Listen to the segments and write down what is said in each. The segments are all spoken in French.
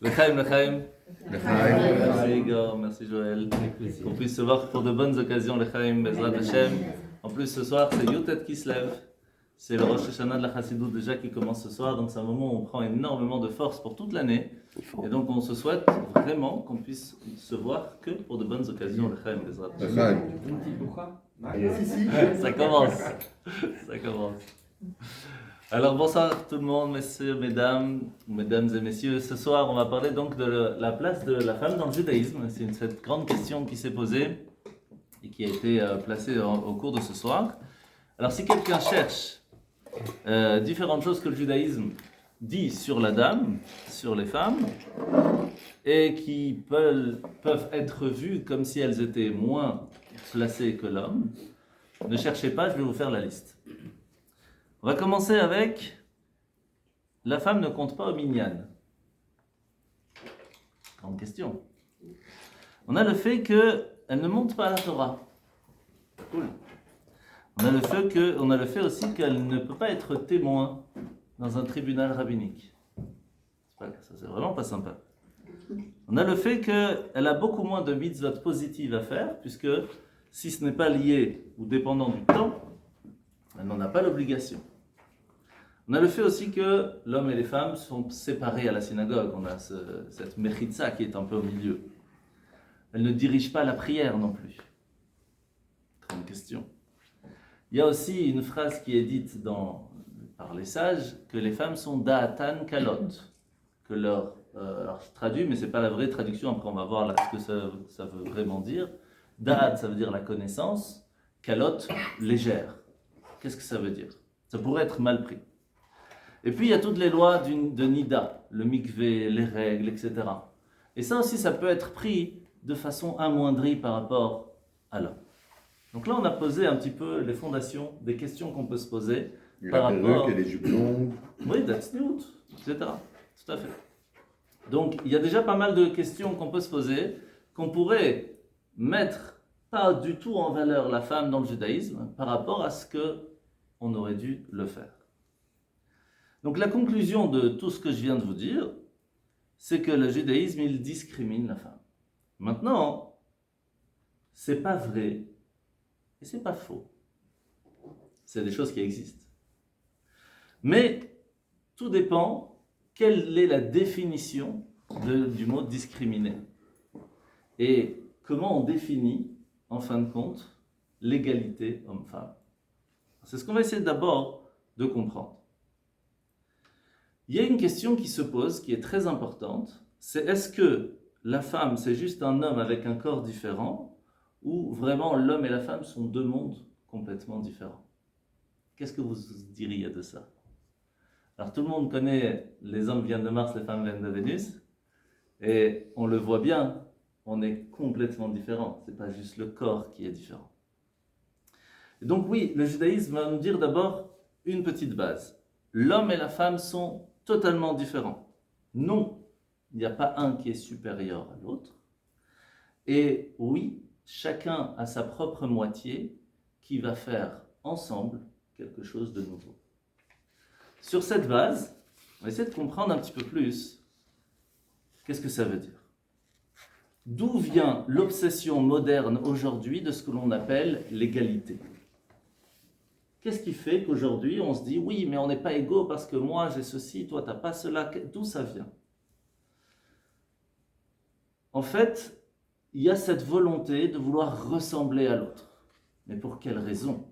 L'chaim, l'chaim. L'chaim. Merci Igor, merci Joël. Qu'on puisse se voir pour de bonnes occasions, l'chaim, Bezrat Hashem. En plus, ce soir, c'est Yotet qui se lève. C'est le Rosh Hashanah de la Chassidut déjà qui commence ce soir. Donc, c'est un moment où on prend énormément de force pour toute l'année. Et donc, on se souhaite vraiment qu'on puisse se voir que pour de bonnes occasions, l'chaim, Bezrat Hashem. Ça commence. Ça commence. Alors bonsoir tout le monde, messieurs, mesdames et messieurs. Ce soir, on va parler donc de la place de la femme dans le judaïsme. C'est cette grande question qui s'est posée et qui a été placée au cours de ce soir. Alors si quelqu'un cherche différentes choses que le judaïsme dit sur la dame, sur les femmes, et qui peuvent être vues comme si elles étaient moins placées que l'homme, ne cherchez pas, je vais vous faire la liste. On va commencer avec la femme ne compte pas au minyan. Grande question. On a le fait qu'elle ne monte pas à la Torah. Cool. On a le fait aussi qu'elle ne peut pas être témoin dans un tribunal rabbinique. Ça, c'est vraiment pas sympa. On a le fait qu'elle a beaucoup moins de mitzvot positives à faire, puisque si ce n'est pas lié ou dépendant du temps, elle n'en a pas l'obligation. On a le fait aussi que l'homme et les femmes sont séparés à la synagogue. On a cette mechitza qui est un peu au milieu. Elle ne dirige pas la prière non plus. Grande question. Il y a aussi une phrase qui est dite par les sages que les femmes sont da'atan kalot. Que alors je traduis, mais ce n'est pas la vraie traduction. Après, on va voir là ce que ça veut vraiment dire. Da'at, ça veut dire la connaissance. Kalot, légère. Qu'est-ce que ça veut dire? Ça pourrait être mal pris. Et puis il y a toutes les lois de Nida, le mikvé, les règles, etc. Et ça aussi, ça peut être pris de façon amoindrie par rapport à l'homme. Donc là, on a posé un petit peu les fondations des questions qu'on peut se poser par rapport... La perruque et les jupes longues. Oui, that's new, etc. Tout à fait. Donc il y a déjà pas mal de questions qu'on peut se poser, qu'on pourrait mettre pas du tout en valeur la femme dans le judaïsme par rapport à ce qu'on aurait dû le faire. Donc la conclusion de tout ce que je viens de vous dire, c'est que le judaïsme, il discrimine la femme. Maintenant, c'est pas vrai et c'est pas faux. C'est des choses qui existent. Mais tout dépend quelle est la définition du mot discriminer. Et comment on définit, en fin de compte, l'égalité homme-femme. C'est ce qu'on va essayer d'abord de comprendre. Il y a une question qui se pose, qui est très importante, c'est est-ce que la femme, c'est juste un homme avec un corps différent, ou vraiment l'homme et la femme sont deux mondes complètement différents? Qu'est-ce que vous diriez de ça? Alors tout le monde connaît les hommes viennent de Mars, les femmes viennent de Vénus, et on le voit bien, on est complètement différents, c'est pas juste le corps qui est différent. Et donc oui, le judaïsme va nous dire d'abord une petite base. L'homme et la femme sont totalement différents. Non, il n'y a pas un qui est supérieur à l'autre. Et oui, chacun a sa propre moitié qui va faire ensemble quelque chose de nouveau. Sur cette base, on va essayer de comprendre un petit peu plus qu'est-ce que ça veut dire. D'où vient l'obsession moderne aujourd'hui de ce que l'on appelle l'égalité? Qu'est-ce qui fait qu'aujourd'hui on se dit oui, mais on n'est pas égaux parce que moi j'ai ceci, toi t'as pas cela? D'où ça vient? En fait, il y a cette volonté de vouloir ressembler à l'autre. Mais pour quelle raison?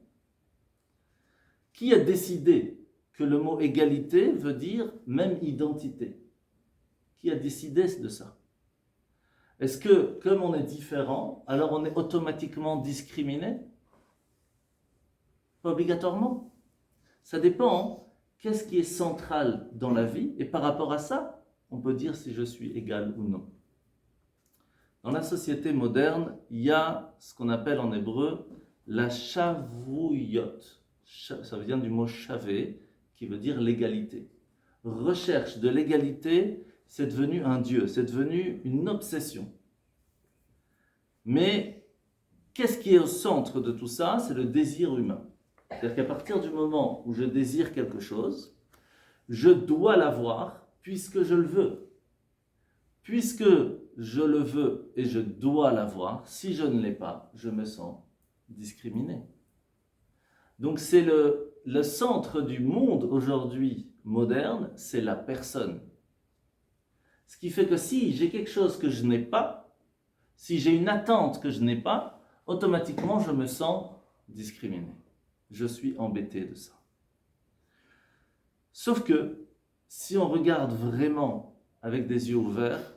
Qui a décidé que le mot égalité veut dire même identité? Qui a décidé de ça? Est-ce que comme on est différent, alors on est automatiquement discriminé? Pas obligatoirement. Ça dépend. Qu'est-ce qui est central dans la vie? Et par rapport à ça, on peut dire si je suis égal ou non. Dans la société moderne, il y a ce qu'on appelle en hébreu la shavuot. Ça vient du mot shavé, qui veut dire l'égalité. Recherche de l'égalité, c'est devenu un dieu, c'est devenu une obsession. Mais qu'est-ce qui est au centre de tout ça? C'est le désir humain. C'est-à-dire qu'à partir du moment où je désire quelque chose, je dois l'avoir puisque je le veux. puisque je le veux et je dois l'avoir, si je ne l'ai pas, je me sens discriminé. Donc c'est le centre du monde aujourd'hui moderne, c'est la personne. Ce qui fait que si j'ai quelque chose que je n'ai pas, si j'ai une attente que je n'ai pas, automatiquement je me sens discriminé. Je suis embêté de ça. Sauf que si on regarde vraiment avec des yeux ouverts,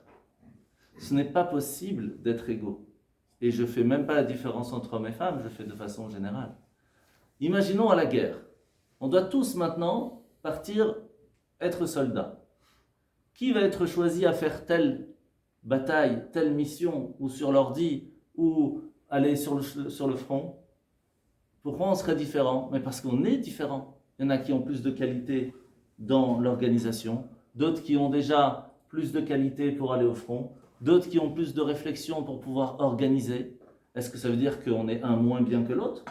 ce n'est pas possible d'être égaux. Et je ne fais même pas la différence entre hommes et femmes, je fais de façon générale. Imaginons à la guerre. On doit tous maintenant partir être soldats. Qui va être choisi à faire telle bataille, telle mission, ou sur l'ordi, ou aller sur le front? Pourquoi on serait différent? Mais parce qu'on est différent. Il y en a qui ont plus de qualité dans l'organisation, d'autres qui ont déjà plus de qualité pour aller au front, d'autres qui ont plus de réflexion pour pouvoir organiser. Est-ce que ça veut dire qu'on est un moins bien que l'autre?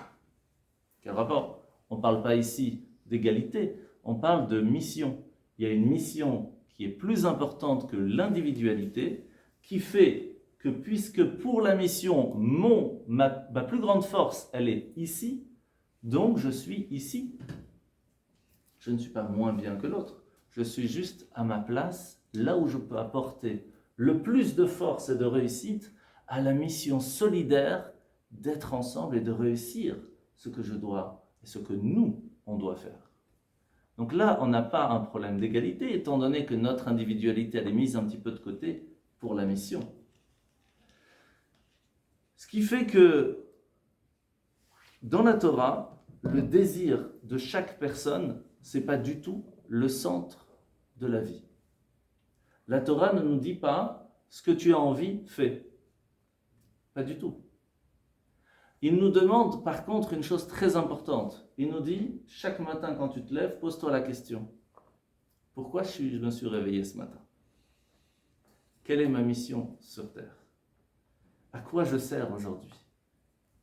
Quel rapport? On ne parle pas ici d'égalité, on parle de mission. Il y a une mission qui est plus importante que l'individualité, qui fait que puisque pour la mission, ma plus grande force, elle est ici, donc je suis ici. Je ne suis pas moins bien que l'autre, je suis juste à ma place, là où je peux apporter le plus de force et de réussite à la mission solidaire d'être ensemble et de réussir ce que je dois et ce que nous, on doit faire. Donc là, on n'a pas un problème d'égalité, étant donné que notre individualité, elle est mise un petit peu de côté pour la mission. Ce qui fait que dans la Torah, le désir de chaque personne, ce n'est pas du tout le centre de la vie. La Torah ne nous dit pas ce que tu as envie, fais. Pas du tout. Il nous demande par contre une chose très importante. Il nous dit, chaque matin quand tu te lèves, pose-toi la question. Pourquoi je me suis réveillé ce matin? Quelle est ma mission sur Terre? À quoi je sers aujourd'hui?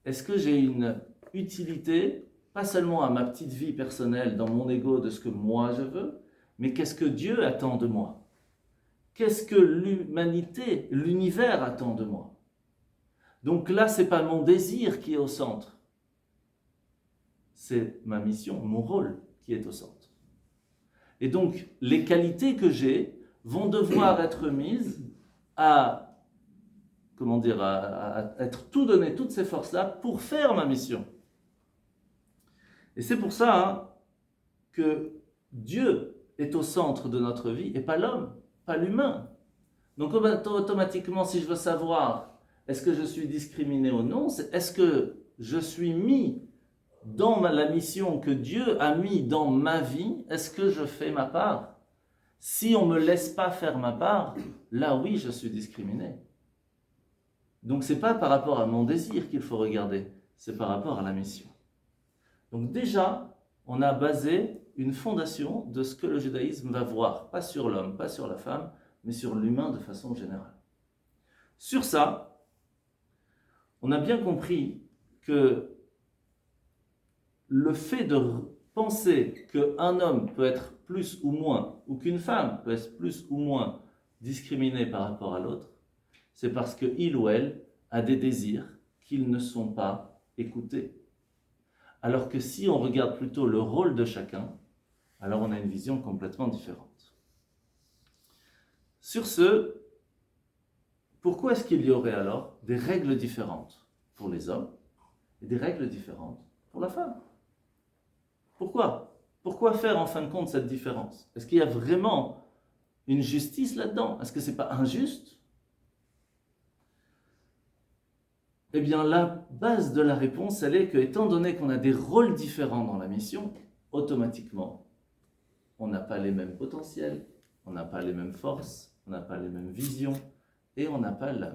Est-ce que j'ai une utilité, pas seulement à ma petite vie personnelle, dans mon ego de ce que moi je veux, mais qu'est-ce que Dieu attend de moi? Qu'est-ce que l'humanité, l'univers attend de moi? Donc là, ce n'est pas mon désir qui est au centre. C'est ma mission, mon rôle qui est au centre. Et donc, les qualités que j'ai vont devoir être mises à être tout donné, toutes ces forces-là, pour faire ma mission. Et c'est pour ça que Dieu est au centre de notre vie, et pas l'homme, pas l'humain. Donc automatiquement, si je veux savoir est-ce que je suis discriminé ou non, est-ce que je suis mis dans la mission que Dieu a mis dans ma vie, est-ce que je fais ma part? Si on ne me laisse pas faire ma part, là oui, je suis discriminé. Donc ce n'est pas par rapport à mon désir qu'il faut regarder, c'est par rapport à la mission. Donc déjà, on a basé une fondation de ce que le judaïsme va voir, pas sur l'homme, pas sur la femme, mais sur l'humain de façon générale. Sur ça, on a bien compris que le fait de penser qu'un homme peut être plus ou moins, ou qu'une femme peut être plus ou moins discriminée par rapport à l'autre, c'est parce qu'il ou elle a des désirs qu'ils ne sont pas écoutés. Alors que si on regarde plutôt le rôle de chacun, alors on a une vision complètement différente. Sur ce, pourquoi est-ce qu'il y aurait alors des règles différentes pour les hommes et des règles différentes pour la femme? Pourquoi? Pourquoi faire en fin de compte cette différence? Est-ce qu'il y a vraiment une justice là-dedans? Est-ce que ce n'est pas injuste? Eh bien, la base de la réponse, elle est que, étant donné qu'on a des rôles différents dans la mission, automatiquement, on n'a pas les mêmes potentiels, on n'a pas les mêmes forces, on n'a pas les mêmes visions, et on n'a pas les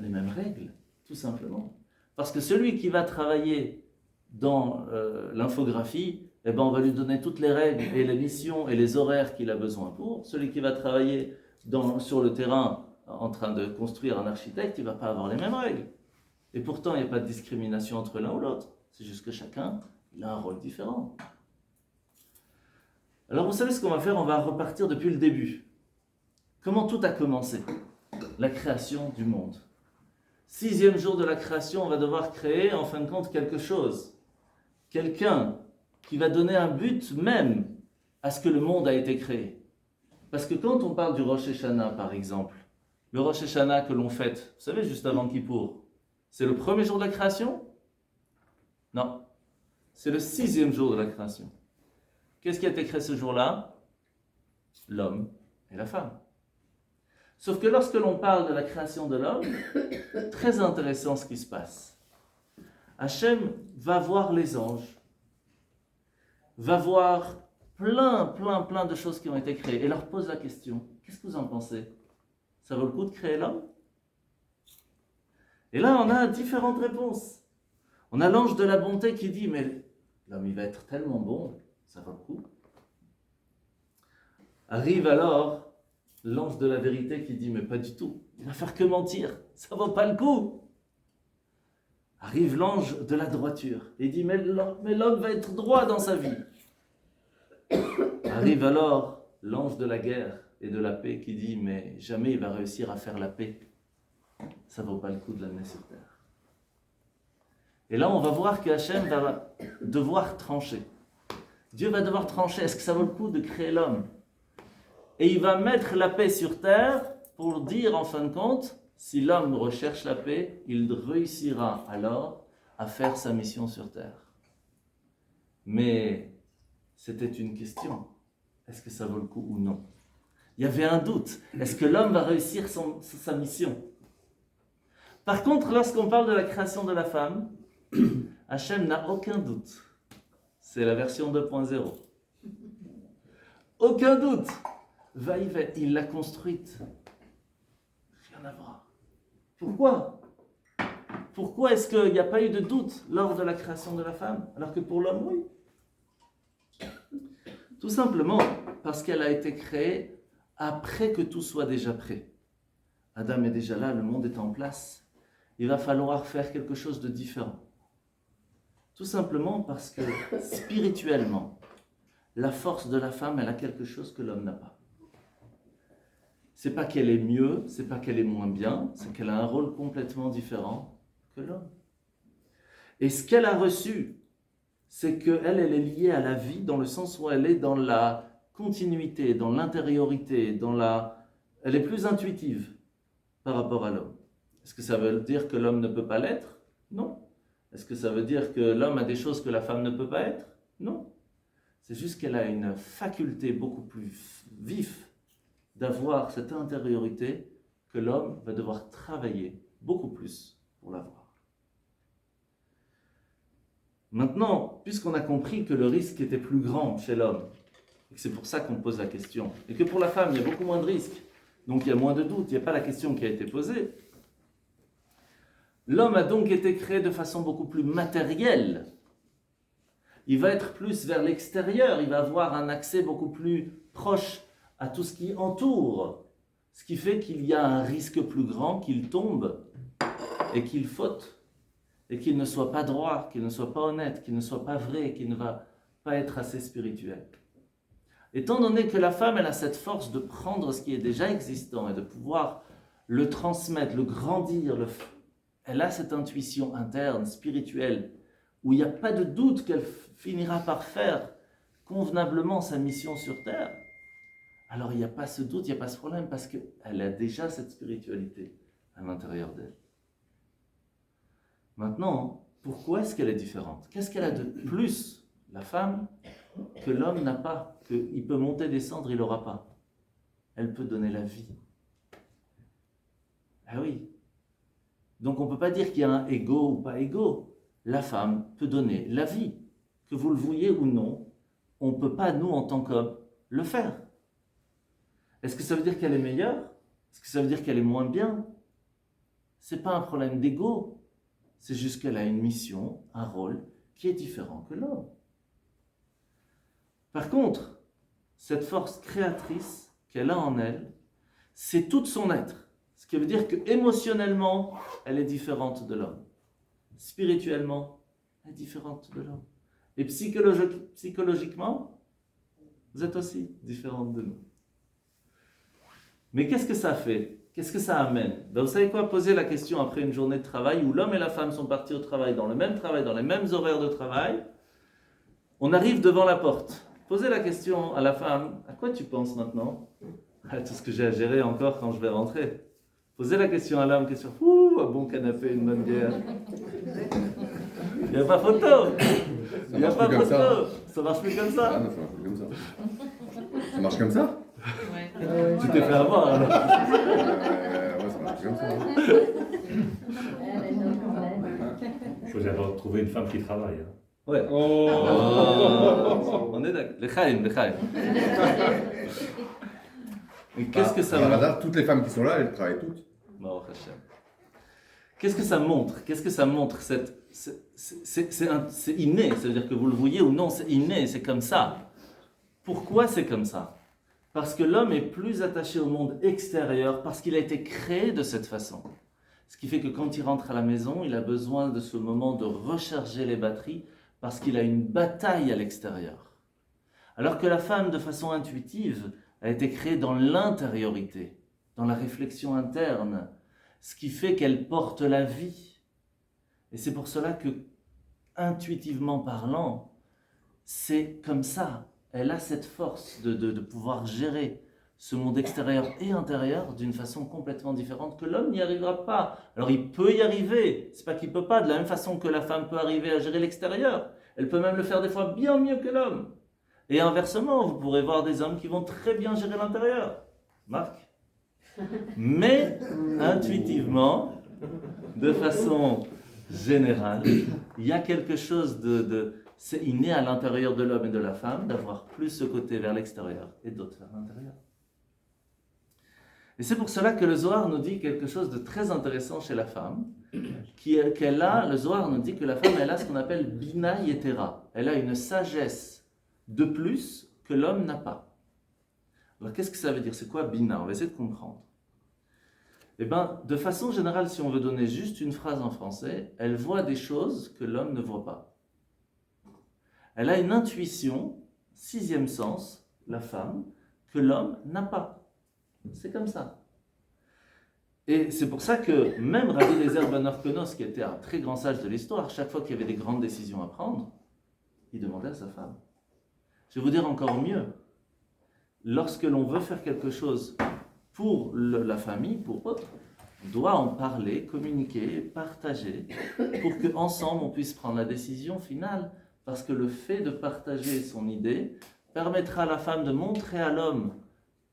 mêmes règles, tout simplement. Parce que celui qui va travailler dans l'infographie, eh ben, on va lui donner toutes les règles et les missions et les horaires qu'il a besoin pour. Celui qui va travailler sur le terrain en train de construire un architecte, il ne va pas avoir les mêmes règles. Et pourtant, il n'y a pas de discrimination entre l'un ou l'autre. C'est juste que chacun, il a un rôle différent. Alors, vous savez ce qu'on va faire? On va repartir depuis le début. Comment tout a commencé? La création du monde. 6e jour de la création, on va devoir créer en fin de compte quelque chose. Quelqu'un qui va donner un but même à ce que le monde a été créé. Parce que quand on parle du Rosh Hashanah, par exemple, le Rosh Hashanah que l'on fête, vous savez, juste avant Kippour, c'est le 1er jour de la création? Non, c'est le 6e jour de la création. Qu'est-ce qui a été créé ce jour-là? L'homme et la femme. Sauf que lorsque l'on parle de la création de l'homme, très intéressant ce qui se passe. Hachem va voir les anges, va voir plein de choses qui ont été créées et leur pose la question, qu'est-ce que vous en pensez? Ça vaut le coup de créer l'homme? Et là, on a différentes réponses. On a l'ange de la bonté qui dit, mais l'homme, il va être tellement bon, ça vaut le coup. Arrive alors l'ange de la vérité qui dit, mais pas du tout, il va faire que mentir, ça vaut pas le coup. Arrive l'ange de la droiture et dit, mais l'homme va être droit dans sa vie. Arrive alors l'ange de la guerre et de la paix qui dit, mais jamais il va réussir à faire la paix. Ça vaut pas le coup de l'amener sur terre. Et là, on va voir que Hachem va devoir trancher. Dieu va devoir trancher. Est-ce que ça vaut le coup de créer l'homme? Et il va mettre la paix sur terre pour dire, en fin de compte, si l'homme recherche la paix, il réussira alors à faire sa mission sur terre. Mais c'était une question. Est-ce que ça vaut le coup ou non? Il y avait un doute. Est-ce que l'homme va réussir sa mission? Par contre, lorsqu'on parle de la création de la femme, Hachem n'a aucun doute. C'est la version 2.0. Aucun doute. Va-y-va, il l'a construite. Rien à voir. Pourquoi? Pourquoi est-ce qu'il n'y a pas eu de doute lors de la création de la femme, alors que pour l'homme, oui? Tout simplement parce qu'elle a été créée après que tout soit déjà prêt. Adam est déjà là, le monde est en place. Il va falloir faire quelque chose de différent. Tout simplement parce que spirituellement, la force de la femme, elle a quelque chose que l'homme n'a pas. C'est pas qu'elle est mieux, c'est pas qu'elle est moins bien, c'est qu'elle a un rôle complètement différent que l'homme. Et ce qu'elle a reçu, c'est qu'elle est liée à la vie dans le sens où elle est dans la continuité, dans l'intériorité, elle est plus intuitive par rapport à l'homme. Est-ce que ça veut dire que l'homme ne peut pas l'être? Non. Est-ce que ça veut dire que l'homme a des choses que la femme ne peut pas être? Non. C'est juste qu'elle a une faculté beaucoup plus vive d'avoir cette intériorité que l'homme va devoir travailler beaucoup plus pour l'avoir. Maintenant, puisqu'on a compris que le risque était plus grand chez l'homme, et que c'est pour ça qu'on pose la question, et que pour la femme, il y a beaucoup moins de risques, donc il y a moins de doutes, il n'y a pas la question qui a été posée, l'homme a donc été créé de façon beaucoup plus matérielle. Il va être plus vers l'extérieur, il va avoir un accès beaucoup plus proche à tout ce qui entoure, ce qui fait qu'il y a un risque plus grand qu'il tombe et qu'il faute, et qu'il ne soit pas droit, qu'il ne soit pas honnête, qu'il ne soit pas vrai, qu'il ne va pas être assez spirituel. Étant donné que la femme, elle a cette force de prendre ce qui est déjà existant et de pouvoir le transmettre, le grandir, elle a cette intuition interne, spirituelle, où il n'y a pas de doute qu'elle finira par faire convenablement sa mission sur terre, alors il n'y a pas ce doute, il n'y a pas ce problème, parce qu'elle a déjà cette spiritualité à l'intérieur d'elle. Maintenant, pourquoi est-ce qu'elle est différente? Qu'est-ce qu'elle a de plus, la femme, que l'homme n'a pas, qu'il peut monter, descendre, il n'aura pas? Elle peut donner la vie. Ah oui. Donc on ne peut pas dire qu'il y a un ego ou pas ego. La femme peut donner la vie. Que vous le vouliez ou non, on ne peut pas, nous, en tant qu'hommes, le faire. Est-ce que ça veut dire qu'elle est meilleure? Est-ce que ça veut dire qu'elle est moins bien? Ce n'est pas un problème d'ego. C'est juste qu'elle a une mission, un rôle qui est différent que l'homme. Par contre, cette force créatrice qu'elle a en elle, c'est tout son être. Ce qui veut dire qu'émotionnellement, elle est différente de l'homme. Spirituellement, elle est différente de l'homme. Et psychologiquement, vous êtes aussi différente de nous. Mais qu'est-ce que ça fait? Qu'est-ce que ça amène? Ben, vous savez quoi? Poser la question après une journée de travail où l'homme et la femme sont partis au travail, dans les mêmes horaires de travail. On arrive devant la porte. Posez la question à la femme, à quoi tu penses maintenant? À tout ce que j'ai à gérer encore quand je vais rentrer. Posez la question à l'homme, question, un bon canapé, une bonne bière. Il n'y a pas photo. Il n'y a pas photo. Ça marche plus comme ça. Ah non, ça marche plus comme ça. Ça marche comme ça? Tu t'es fait avoir alors. Ouais, ça marche plus comme ça. Il faut d'abord trouver une femme qui travaille. Hein. Ouais. On est d'accord. L'Echaim. Et qu'est-ce que ça Par montre? hasard, toutes les femmes qui sont là, elles travaillent toutes. Baruch Hashem. Qu'est-ce que ça montre? C'est inné, ça veut dire que vous le voyez ou non, c'est inné, c'est comme ça. Pourquoi c'est comme ça? Parce que l'homme est plus attaché au monde extérieur, parce qu'il a été créé de cette façon. Ce qui fait que quand il rentre à la maison, il a besoin de ce moment de recharger les batteries, parce qu'il a une bataille à l'extérieur. Alors que la femme, de façon intuitive, a été créée dans l'intériorité, dans la réflexion interne, ce qui fait qu'elle porte la vie. Et c'est pour cela que, intuitivement parlant, c'est comme ça. Elle a cette force de pouvoir gérer ce monde extérieur et intérieur d'une façon complètement différente que l'homme n'y arrivera pas. Alors il peut y arriver, c'est pas qu'il peut pas, de la même façon que la femme peut arriver à gérer l'extérieur. Elle peut même le faire des fois bien mieux que l'homme. Et inversement, vous pourrez voir des hommes qui vont très bien gérer l'intérieur. Marc? Mais intuitivement, de façon générale, il y a quelque chose c'est inné à l'intérieur de l'homme et de la femme d'avoir plus ce côté vers l'extérieur et d'autres vers l'intérieur. Et c'est pour cela que le Zohar nous dit quelque chose de très intéressant chez la femme, le Zohar nous dit que la femme, elle a ce qu'on appelle Bina Yetera. Elle a une sagesse de plus que l'homme n'a pas. Alors qu'est-ce que ça veut dire? C'est quoi Bina? On va essayer de comprendre. Eh bien, de façon générale, si on veut donner juste une phrase en français, elle voit des choses que l'homme ne voit pas. Elle a une intuition, sixième sens, la femme, que l'homme n'a pas. C'est comme ça. Et c'est pour ça que même Rabbi Eliezer ben Orkonos, qui était un très grand sage de l'histoire, chaque fois qu'il y avait des grandes décisions à prendre, il demandait à sa femme. Je vais vous dire encore mieux. Lorsque l'on veut faire quelque chose pour la famille, pour autre, on doit en parler, communiquer, partager, pour qu'ensemble on puisse prendre la décision finale. Parce que le fait de partager son idée permettra à la femme de montrer à l'homme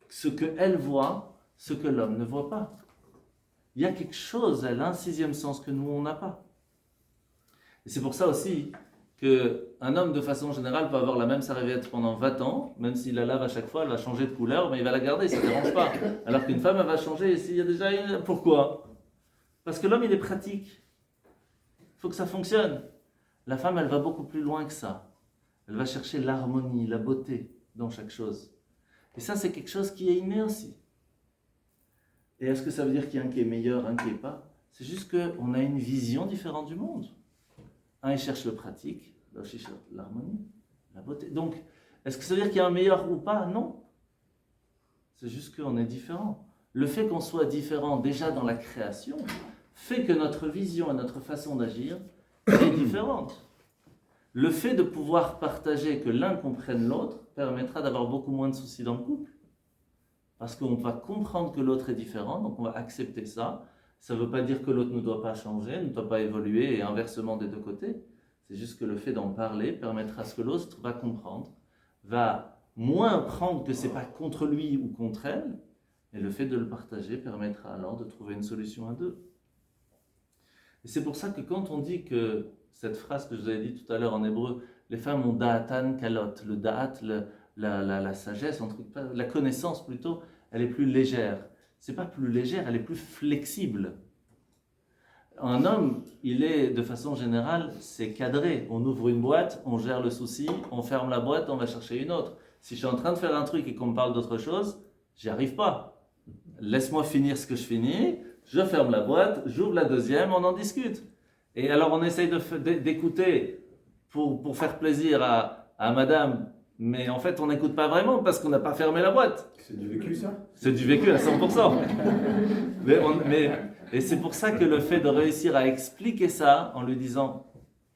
ce qu'elle voit, ce que l'homme ne voit pas. Il y a quelque chose, elle a un sixième sens que nous, on n'a pas. Et c'est pour ça aussi qu'un homme, de façon générale, peut avoir la même serviette pendant 20 ans, même s'il la lave à chaque fois, elle va changer de couleur, mais il va la garder, ça ne dérange pas. Alors qu'une femme, elle va changer, et s'il y a déjà une... Pourquoi? Parce que l'homme, il est pratique. Il faut que ça fonctionne. La femme, elle va beaucoup plus loin que ça. Elle va chercher l'harmonie, la beauté dans chaque chose. Et ça, c'est quelque chose qui est inné aussi. Et est-ce que ça veut dire qu'il y a un qui est meilleur, un qui n'est pas? C'est juste qu'on a une vision différente du monde. Un, il cherche le pratique, l'autre, il cherche l'harmonie, la beauté. Donc, est-ce que ça veut dire qu'il y a un meilleur ou pas? Non. C'est juste qu'on est différent. Le fait qu'on soit différent déjà dans la création fait que notre vision et notre façon d'agir est différente. Le fait de pouvoir partager, que l'un comprenne l'autre, permettra d'avoir beaucoup moins de soucis dans le couple. Parce qu'on va comprendre que l'autre est différent, donc on va accepter ça. Ça ne veut pas dire que l'autre ne doit pas changer, ne doit pas évoluer, et inversement des deux côtés. C'est juste que le fait d'en parler permettra à ce que l'autre va comprendre, va moins prendre que ce n'est pas contre lui ou contre elle, et le fait de le partager permettra alors de trouver une solution à deux. Et c'est pour ça que quand on dit que cette phrase que je vous avais dit tout à l'heure en hébreu, les femmes ont da'atan kalot, le da'at, la sagesse, la connaissance plutôt, elle est plus légère. C'est pas plus légère, elle est plus flexible. Un homme, il est de façon générale, c'est cadré. On ouvre une boîte, on gère le souci, on ferme la boîte, on va chercher une autre. Si je suis en train de faire un truc et qu'on me parle d'autre chose, j'y arrive pas. Laisse-moi finir ce que je finis, je ferme la boîte, j'ouvre la deuxième, on en discute. Et alors on essaye d'écouter pour faire plaisir à madame mais en fait, on n'écoute pas vraiment parce qu'on n'a pas fermé la boîte. C'est du vécu, ça? C'est du vécu à 100%. Et c'est pour ça que le fait de réussir à expliquer ça en lui disant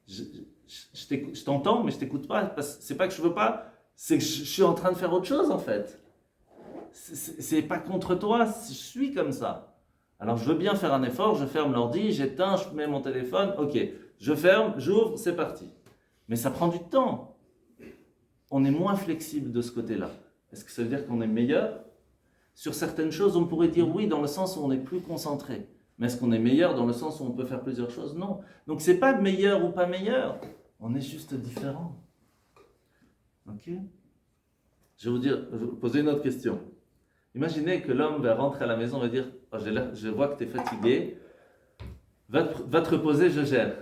je t'entends, mais je t'écoute pas. Parce que c'est pas que je veux pas, c'est que je suis en train de faire autre chose en fait. C'est pas contre toi, je suis comme ça. Alors je veux bien faire un effort, je ferme l'ordi, j'éteins, je mets mon téléphone, ok, je ferme, j'ouvre, c'est parti. Mais ça prend du temps. On est moins flexible de ce côté-là. Est-ce que ça veut dire qu'on est meilleur? Sur certaines choses, on pourrait dire oui, dans le sens où on est plus concentré. Mais est-ce qu'on est meilleur dans le sens où on peut faire plusieurs choses? Non. Donc c'est pas meilleur ou pas meilleur. On est juste différent. Ok? Je vais vous poser une autre question. Imaginez que l'homme va rentrer à la maison et va dire oh, je vois que tu es fatigué, va te reposer, je gère.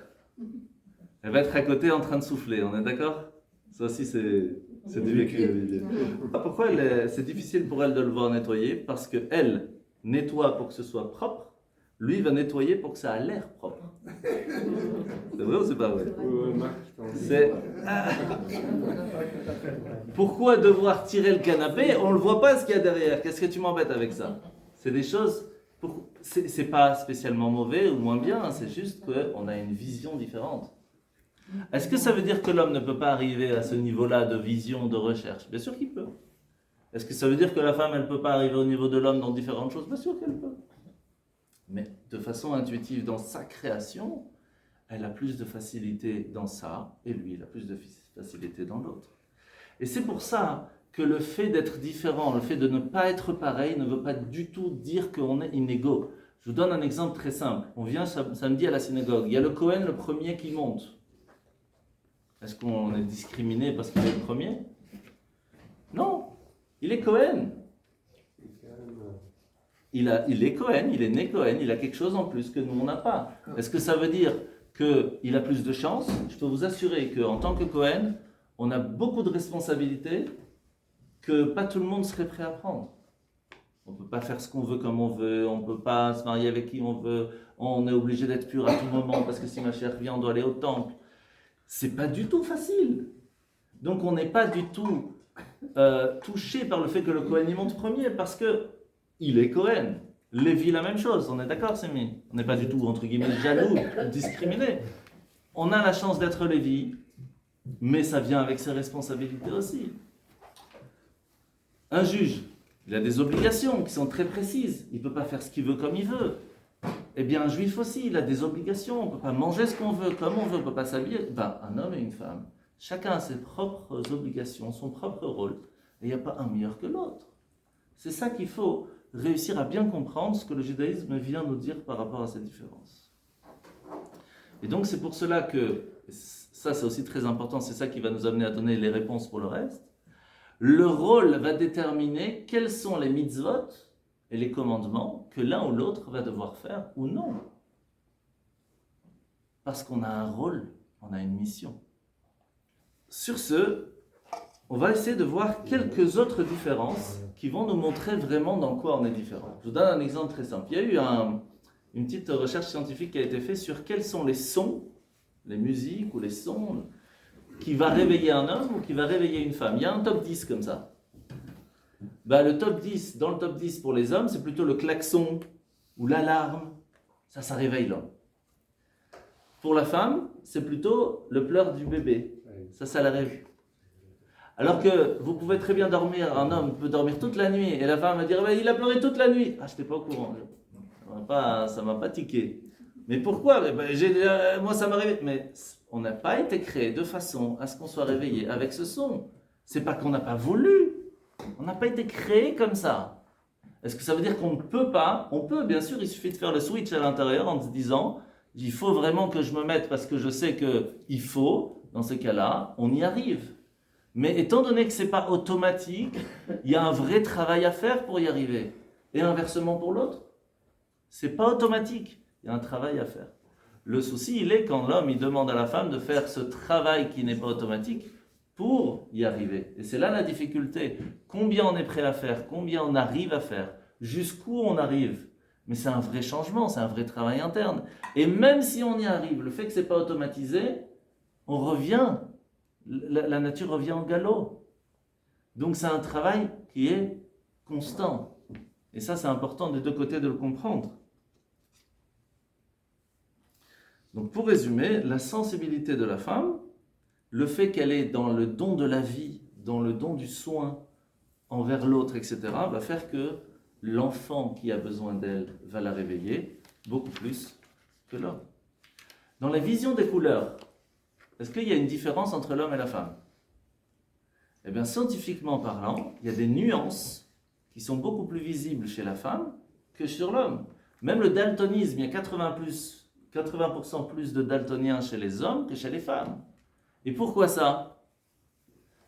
Elle va être à côté en train de souffler, on est d'accord? Ça aussi c'est du vécu. Pourquoi c'est difficile pour elle de le voir nettoyer? Parce qu'elle nettoie pour que ce soit propre, lui va nettoyer pour que ça a l'air propre. C'est vrai ou c'est pas vrai? Pourquoi devoir tirer le canapé? On ne le voit pas ce qu'il y a derrière. Qu'est-ce que tu m'embêtes avec ça? C'est des choses... C'est pas spécialement mauvais ou moins bien, c'est juste qu'on a une vision différente. Est-ce que ça veut dire que l'homme ne peut pas arriver à ce niveau-là de vision, de recherche? Bien sûr qu'il peut. Est-ce que ça veut dire que la femme, elle ne peut pas arriver au niveau de l'homme dans différentes choses? Bien sûr qu'elle peut. Mais de façon intuitive, dans sa création, elle a plus de facilité dans ça, et lui, il a plus de facilité dans l'autre. Et c'est pour ça que le fait d'être différent, le fait de ne pas être pareil, ne veut pas du tout dire qu'on est inégaux. Je vous donne un exemple très simple. On vient samedi à la synagogue. Il y a le Cohen, le premier qui monte. Est-ce qu'on est discriminé parce qu'il est le premier? Non, il est Cohen. Il est Cohen, il est né Cohen, il a quelque chose en plus que nous on n'a pas. Est-ce que ça veut dire qu'il a plus de chance? Je peux vous assurer qu'en tant que Cohen, on a beaucoup de responsabilités que pas tout le monde serait prêt à prendre. On ne peut pas faire ce qu'on veut comme on veut, on ne peut pas se marier avec qui on veut, on est obligé d'être pur à tout moment parce que si ma chère vient, on doit aller au temple. C'est pas du tout facile. Donc on n'est pas du tout touché par le fait que le Cohen y monte premier parce que il est Cohen. Lévi, la même chose, on est d'accord, Sémi? On n'est pas du tout, entre guillemets, jaloux, discriminé. On a la chance d'être Lévi, mais ça vient avec ses responsabilités aussi. Un juge, il a des obligations qui sont très précises. Il ne peut pas faire ce qu'il veut comme il veut. Eh bien, un juif aussi, il a des obligations. On ne peut pas manger ce qu'on veut, comme on veut, on ne peut pas s'habiller. Un homme et une femme, chacun a ses propres obligations, son propre rôle. Et il n'y a pas un meilleur que l'autre. C'est ça qu'il faut réussir à bien comprendre, ce que le judaïsme vient nous dire par rapport à ces différences. Et donc, c'est pour cela que, ça c'est aussi très important, c'est ça qui va nous amener à donner les réponses pour le reste. Le rôle va déterminer quels sont les mitzvot et les commandements que l'un ou l'autre va devoir faire ou non. Parce qu'on a un rôle, on a une mission. Sur ce, on va essayer de voir quelques autres différences qui vont nous montrer vraiment dans quoi on est différent. Je vous donne un exemple très simple. Il y a eu une petite recherche scientifique qui a été faite sur quels sont les sons, les musiques ou les sons qui va réveiller un homme ou qui va réveiller une femme. Il y a un top 10 comme ça. Le top 10, dans le top 10 pour les hommes, c'est plutôt le klaxon ou l'alarme. Ça réveille l'homme. Pour la femme, c'est plutôt le pleur du bébé. Ça la réveille. Alors que vous pouvez très bien dormir, un homme peut dormir toute la nuit, et la femme va dire il a pleuré toute la nuit. Ah, je n'étais pas au courant. Ça m'a pas tiqué. Mais pourquoi? Moi, ça m'a réveillé. Mais on n'a pas été créé de façon à ce qu'on soit réveillé avec ce son. C'est pas qu'on n'a pas voulu. On n'a pas été créé comme ça. Est-ce que ça veut dire qu'on ne peut pas? On peut, bien sûr, il suffit de faire le switch à l'intérieur en se disant il faut vraiment que je me mette parce que je sais qu'il faut. Dans ce cas-là, on y arrive. Mais étant donné que ce n'est pas automatique, il y a un vrai travail à faire pour y arriver. Et inversement pour l'autre, ce n'est pas automatique, il y a un travail à faire. Le souci, il est quand l'homme il demande à la femme de faire ce travail qui n'est pas automatique pour y arriver. Et c'est là la difficulté. Combien on est prêt à faire, combien on arrive à faire, jusqu'où on arrive. Mais c'est un vrai changement, c'est un vrai travail interne. Et même si on y arrive, le fait que ce n'est pas automatisé, on revient. La nature revient au galop. Donc c'est un travail qui est constant. Et ça, c'est important des deux côtés de le comprendre. Donc pour résumer, la sensibilité de la femme, le fait qu'elle est dans le don de la vie, dans le don du soin envers l'autre, etc., va faire que l'enfant qui a besoin d'elle va la réveiller beaucoup plus que l'homme. Dans la vision des couleurs, est-ce qu'il y a une différence entre l'homme et la femme? Eh bien, scientifiquement parlant, il y a des nuances qui sont beaucoup plus visibles chez la femme que sur l'homme. Même le daltonisme, il y a 80% plus de daltoniens chez les hommes que chez les femmes. Et pourquoi ça?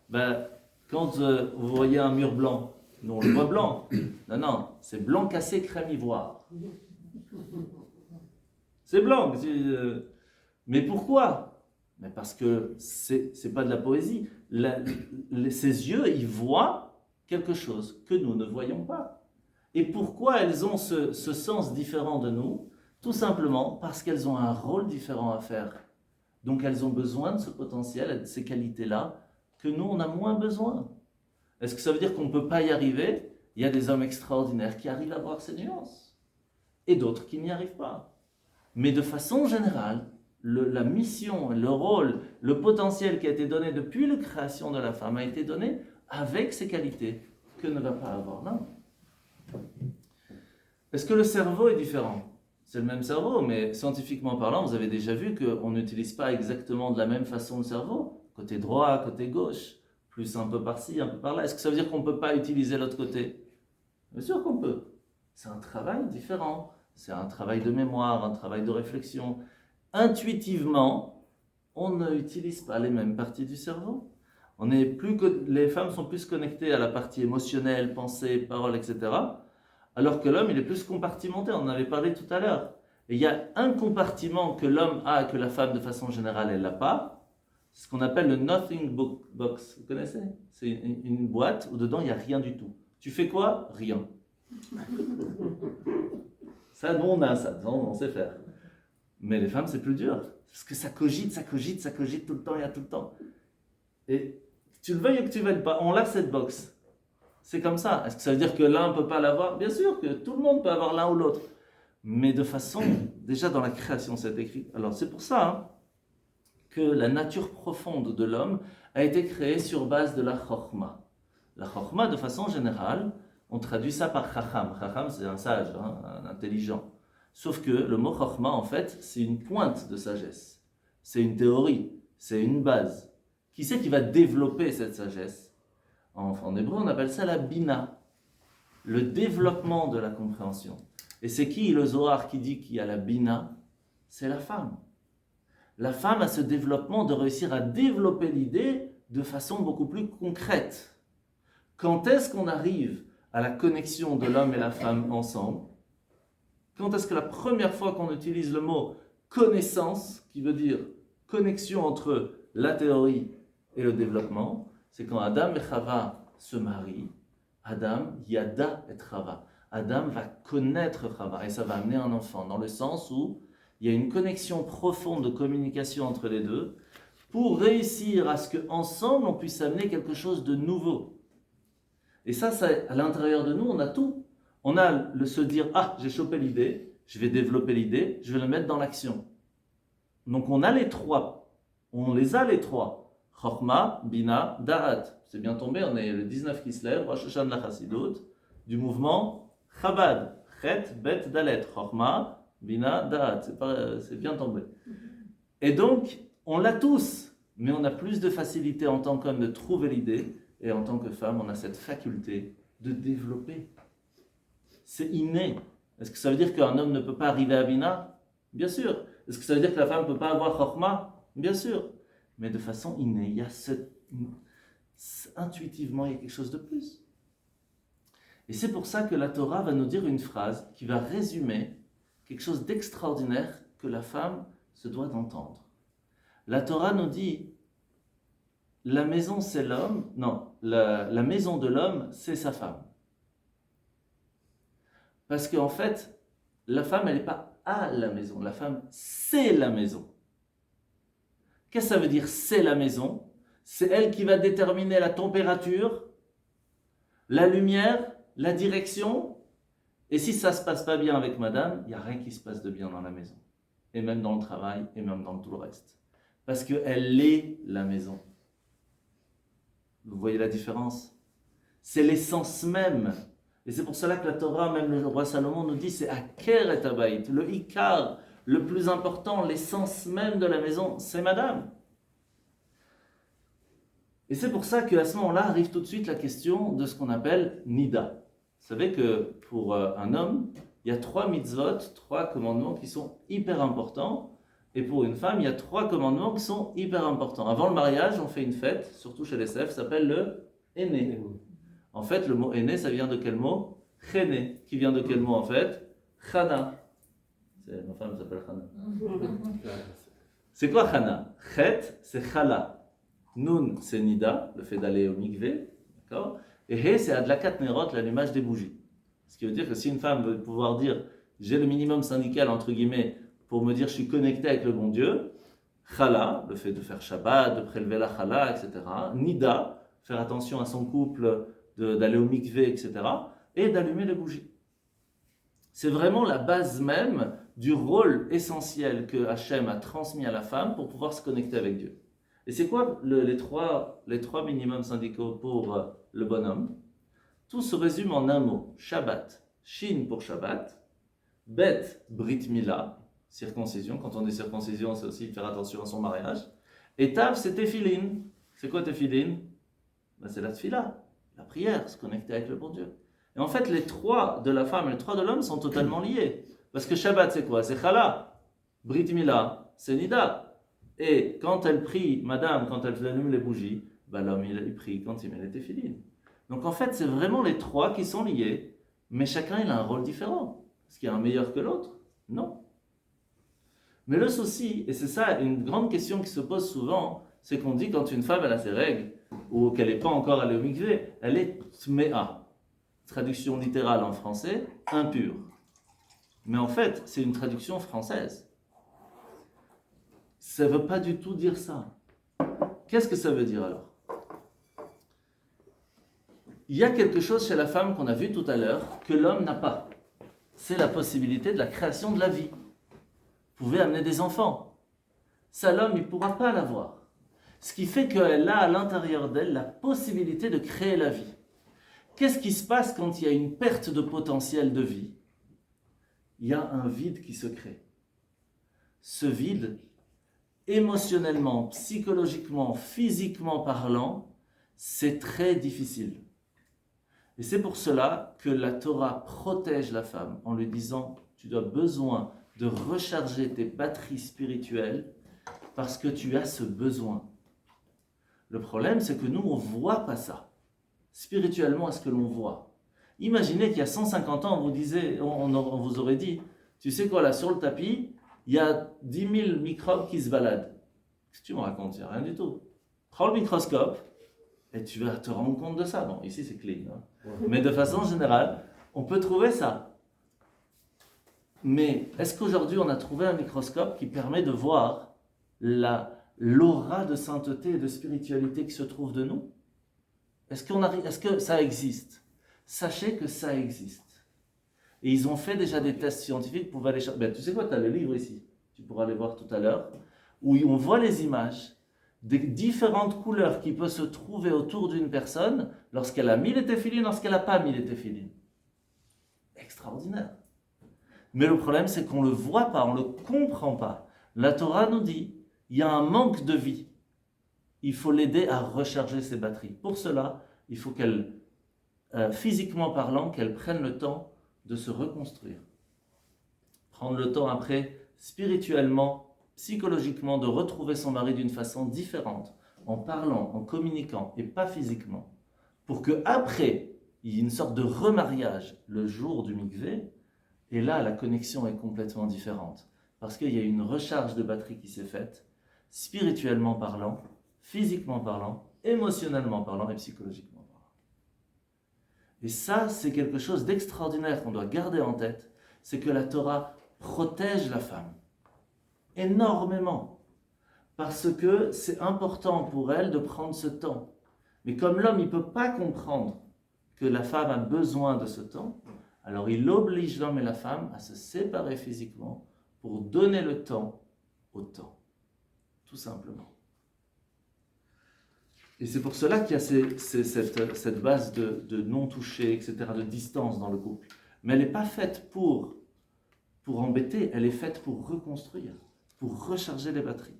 Ben, quand vous voyez un mur blanc, nous on le voit blanc. Non, c'est blanc cassé crème ivoire. C'est blanc. Mais pourquoi? Mais parce que c'est pas de la poésie. Ses yeux, ils voient quelque chose que nous ne voyons pas. Et pourquoi elles ont ce sens différent de nous? Tout simplement parce qu'elles ont un rôle différent à faire. Donc elles ont besoin de ce potentiel, de ces qualités-là, que nous, on a moins besoin. Est-ce que ça veut dire qu'on ne peut pas y arriver? Il y a des hommes extraordinaires qui arrivent à voir ces nuances. Et d'autres qui n'y arrivent pas. Mais de façon générale, la mission, le rôle, le potentiel qui a été donné depuis la création de la femme a été donné avec ces qualités que ne va pas avoir l'homme. Est-ce que le cerveau est différent? C'est le même cerveau, mais scientifiquement parlant, vous avez déjà vu qu'on n'utilise pas exactement de la même façon le cerveau. Côté droit, côté gauche, plus un peu par-ci, un peu par-là. Est-ce que ça veut dire qu'on ne peut pas utiliser l'autre côté? Bien sûr qu'on peut. C'est un travail différent. C'est un travail de mémoire, un travail de réflexion. Intuitivement, on n'utilise pas les mêmes parties du cerveau. Les femmes sont plus connectées à la partie émotionnelle, pensée, parole, etc. Alors que l'homme, il est plus compartimenté. On en avait parlé tout à l'heure. Et il y a un compartiment que l'homme a et que la femme, de façon générale, elle n'a pas. C'est ce qu'on appelle le nothing box. Vous connaissez? C'est une boîte où dedans, il n'y a rien du tout. Tu fais quoi? Rien. Ça, nous, on a ça. On sait faire. Mais les femmes, c'est plus dur. Parce que ça cogite tout le temps, il y a tout le temps. Et tu le veuilles ou que tu ne veuilles pas, on a cette box. C'est comme ça. Est-ce que ça veut dire que l'un ne peut pas l'avoir? Bien sûr que tout le monde peut avoir l'un ou l'autre. Mais de façon, déjà dans la création, c'est écrit. Alors c'est pour ça que la nature profonde de l'homme a été créée sur base de la chokhma. La chokhma, de façon générale, on traduit ça par chacham. Chacham, c'est un sage, un intelligent. Sauf que le mot chokhma, en fait, c'est une pointe de sagesse. C'est une théorie, c'est une base. Qui c'est qui va développer cette sagesse? En hébreu, on appelle ça la bina, le développement de la compréhension. Et c'est qui le Zohar qui dit qu'il y a la bina? C'est la femme. La femme a ce développement de réussir à développer l'idée de façon beaucoup plus concrète. Quand est-ce qu'on arrive à la connexion de l'homme et la femme ensemble? Quand est-ce que la première fois qu'on utilise le mot connaissance, qui veut dire connexion entre la théorie et le développement, c'est quand Adam et Chava se marient. Adam, yada et Chava. Adam va connaître Chava et ça va amener un enfant, dans le sens où il y a une connexion profonde de communication entre les deux pour réussir à ce qu'ensemble on puisse amener quelque chose de nouveau. Et ça, à l'intérieur de nous, on a tout. On a le se dire, j'ai chopé l'idée, je vais développer l'idée, je vais le mettre dans l'action. Donc on a les trois. On les a les trois. Chokhma, Bina, Da'at. C'est bien tombé, on est le 19 qui se lève, Rosh Hashanah Chassidut, du mouvement Chabad. Chet, Bet, Dalet. Chokhma, Bina, Da'at. C'est bien tombé. Et donc, on l'a tous, mais on a plus de facilité en tant qu'homme de trouver l'idée, et en tant que femme, on a cette faculté de développer. C'est inné. Est-ce que ça veut dire qu'un homme ne peut pas arriver à Bina? Bien sûr. Est-ce que ça veut dire que la femme ne peut pas avoir Chokhma? Bien sûr. Mais de façon innée, il y a intuitivement, il y a quelque chose de plus. Et c'est pour ça que la Torah va nous dire une phrase qui va résumer quelque chose d'extraordinaire que la femme se doit d'entendre. La Torah nous dit, la maison c'est l'homme, non, la maison de l'homme c'est sa femme. Parce qu'en fait, la femme elle n'est pas à la maison, la femme c'est la maison. Qu'est-ce que ça veut dire c'est la maison? C'est elle qui va déterminer la température la lumière, la direction. Et si ça ne se passe pas bien avec madame, il n'y a rien qui se passe de bien dans la maison. Et même dans le travail, et même dans tout le reste. Parce qu'elle est la maison. Vous voyez la différence? C'est l'essence même. Et c'est pour cela que la Torah, même le roi Salomon nous dit, c'est Aker et Abayit. Le Ikar, le plus important, l'essence même de la maison, c'est madame. Et c'est pour ça qu'à ce moment-là arrive tout de suite la question de ce qu'on appelle Nida. Vous savez que pour un homme, il y a 3 mitzvot, 3 commandements qui sont hyper importants. Et pour une femme, il y a 3 commandements qui sont hyper importants. Avant le mariage, on fait une fête, surtout chez les Sefs, ça s'appelle le Aîné. En fait, le mot Aîné, ça vient de quel mot? Chéné, qui vient de quel mot en fait? Chana. Ma femme s'appelle Chana. C'est quoi Chana? Chet, c'est Chala. Nun, c'est Nida, le fait d'aller au mikvé. D'accord? Et He, c'est Adlakat Nerot, l'allumage des bougies. Ce qui veut dire que si une femme veut pouvoir dire j'ai le minimum syndical, entre guillemets, pour me dire je suis connecté avec le bon Dieu, Chala, le fait de faire Shabbat, de prélever la Chala, etc. Nida, faire attention à son couple, d'aller au mikvé, etc. Et d'allumer les bougies. C'est vraiment la base même du rôle essentiel que Hachem a transmis à la femme pour pouvoir se connecter avec Dieu. Et c'est quoi les trois minimums syndicaux pour le bonhomme? Tout se résume en un mot. Shabbat. Shin pour Shabbat. Bet, Brit Mila, circoncision. Quand on dit circoncision, c'est aussi faire attention à son mariage. Et Tav, c'est Tefillin. C'est quoi Tefillin? C'est la Tfila, la prière, se connecter avec le bon Dieu. Et en fait, les 3 de la femme et les 3 de l'homme sont totalement liés. Parce que Shabbat, c'est quoi? C'est Chala. Brit Mila, c'est Nida. Et quand elle prie, madame, quand elle allume les bougies, l'homme il prie quand il met les téphilines. Donc en fait, c'est vraiment les 3 qui sont liés, mais chacun il a un rôle différent. Est-ce qu'il y a un meilleur que l'autre? Non. Mais le souci, et c'est ça une grande question qui se pose souvent, c'est qu'on dit quand une femme elle a ses règles, ou qu'elle n'est pas encore allée au mikvé, elle est tméa. Traduction littérale en français, impure. Mais en fait, c'est une traduction française. Ça ne veut pas du tout dire ça. Qu'est-ce que ça veut dire alors? Il y a quelque chose chez la femme qu'on a vu tout à l'heure que l'homme n'a pas. C'est la possibilité de la création de la vie. Vous pouvez amener des enfants. Ça, l'homme, il ne pourra pas l'avoir. Ce qui fait qu'elle a à l'intérieur d'elle la possibilité de créer la vie. Qu'est-ce qui se passe quand il y a une perte de potentiel de vie? Il y a un vide qui se crée. Ce vide, émotionnellement, psychologiquement, physiquement parlant, c'est très difficile. Et c'est pour cela que la Torah protège la femme en lui disant « Tu as besoin de recharger tes batteries spirituelles parce que tu as ce besoin. » Le problème, c'est que nous, on ne voit pas ça. Spirituellement, est-ce que l'on voit? Imaginez qu'il y a 150 ans, on vous aurait dit « Tu sais quoi, là, sur le tapis, il y a 10 000 microbes qui se baladent. » Qu'est-ce que tu me racontes? Il n'y a rien du tout. Prends le microscope et tu vas te rendre compte de ça. Bon, ici c'est clean. Hein. Ouais. Mais de façon générale, on peut trouver ça. Mais est-ce qu'aujourd'hui on a trouvé un microscope qui permet de voir l'aura de sainteté et de spiritualité qui se trouve de nous? Est-ce que ça existe? Sachez que ça existe. Et ils ont fait déjà des tests scientifiques pour aller chercher. Tu sais quoi, tu as le livre ici, tu pourras aller voir tout à l'heure, où on voit les images des différentes couleurs qui peuvent se trouver autour d'une personne lorsqu'elle a mis les téphilines, lorsqu'elle n'a pas mis les téphilines. Extraordinaire. Mais le problème, c'est qu'on ne le voit pas, on ne le comprend pas. La Torah nous dit, il y a un manque de vie. Il faut l'aider à recharger ses batteries. Pour cela, il faut qu'elle, physiquement parlant, qu'elle prenne le temps de se reconstruire. Prendre le temps après, spirituellement, psychologiquement, de retrouver son mari d'une façon différente, en parlant, en communiquant, et pas physiquement, pour qu'après, il y ait une sorte de remariage le jour du mikvé, et là, la connexion est complètement différente, parce qu'il y a une recharge de batterie qui s'est faite, spirituellement parlant, physiquement parlant, émotionnellement parlant et psychologiquement parlant. Et ça, c'est quelque chose d'extraordinaire qu'on doit garder en tête, c'est que la Torah protège la femme. Énormément, parce que c'est important pour elle de prendre ce temps. Mais comme l'homme, il ne peut pas comprendre que la femme a besoin de ce temps, alors il oblige l'homme et la femme à se séparer physiquement pour donner le temps au temps, tout simplement. Et c'est pour cela qu'il y a cette base de non-toucher, etc., de distance dans le couple. Mais elle n'est pas faite pour embêter, elle est faite pour reconstruire, pour recharger les batteries.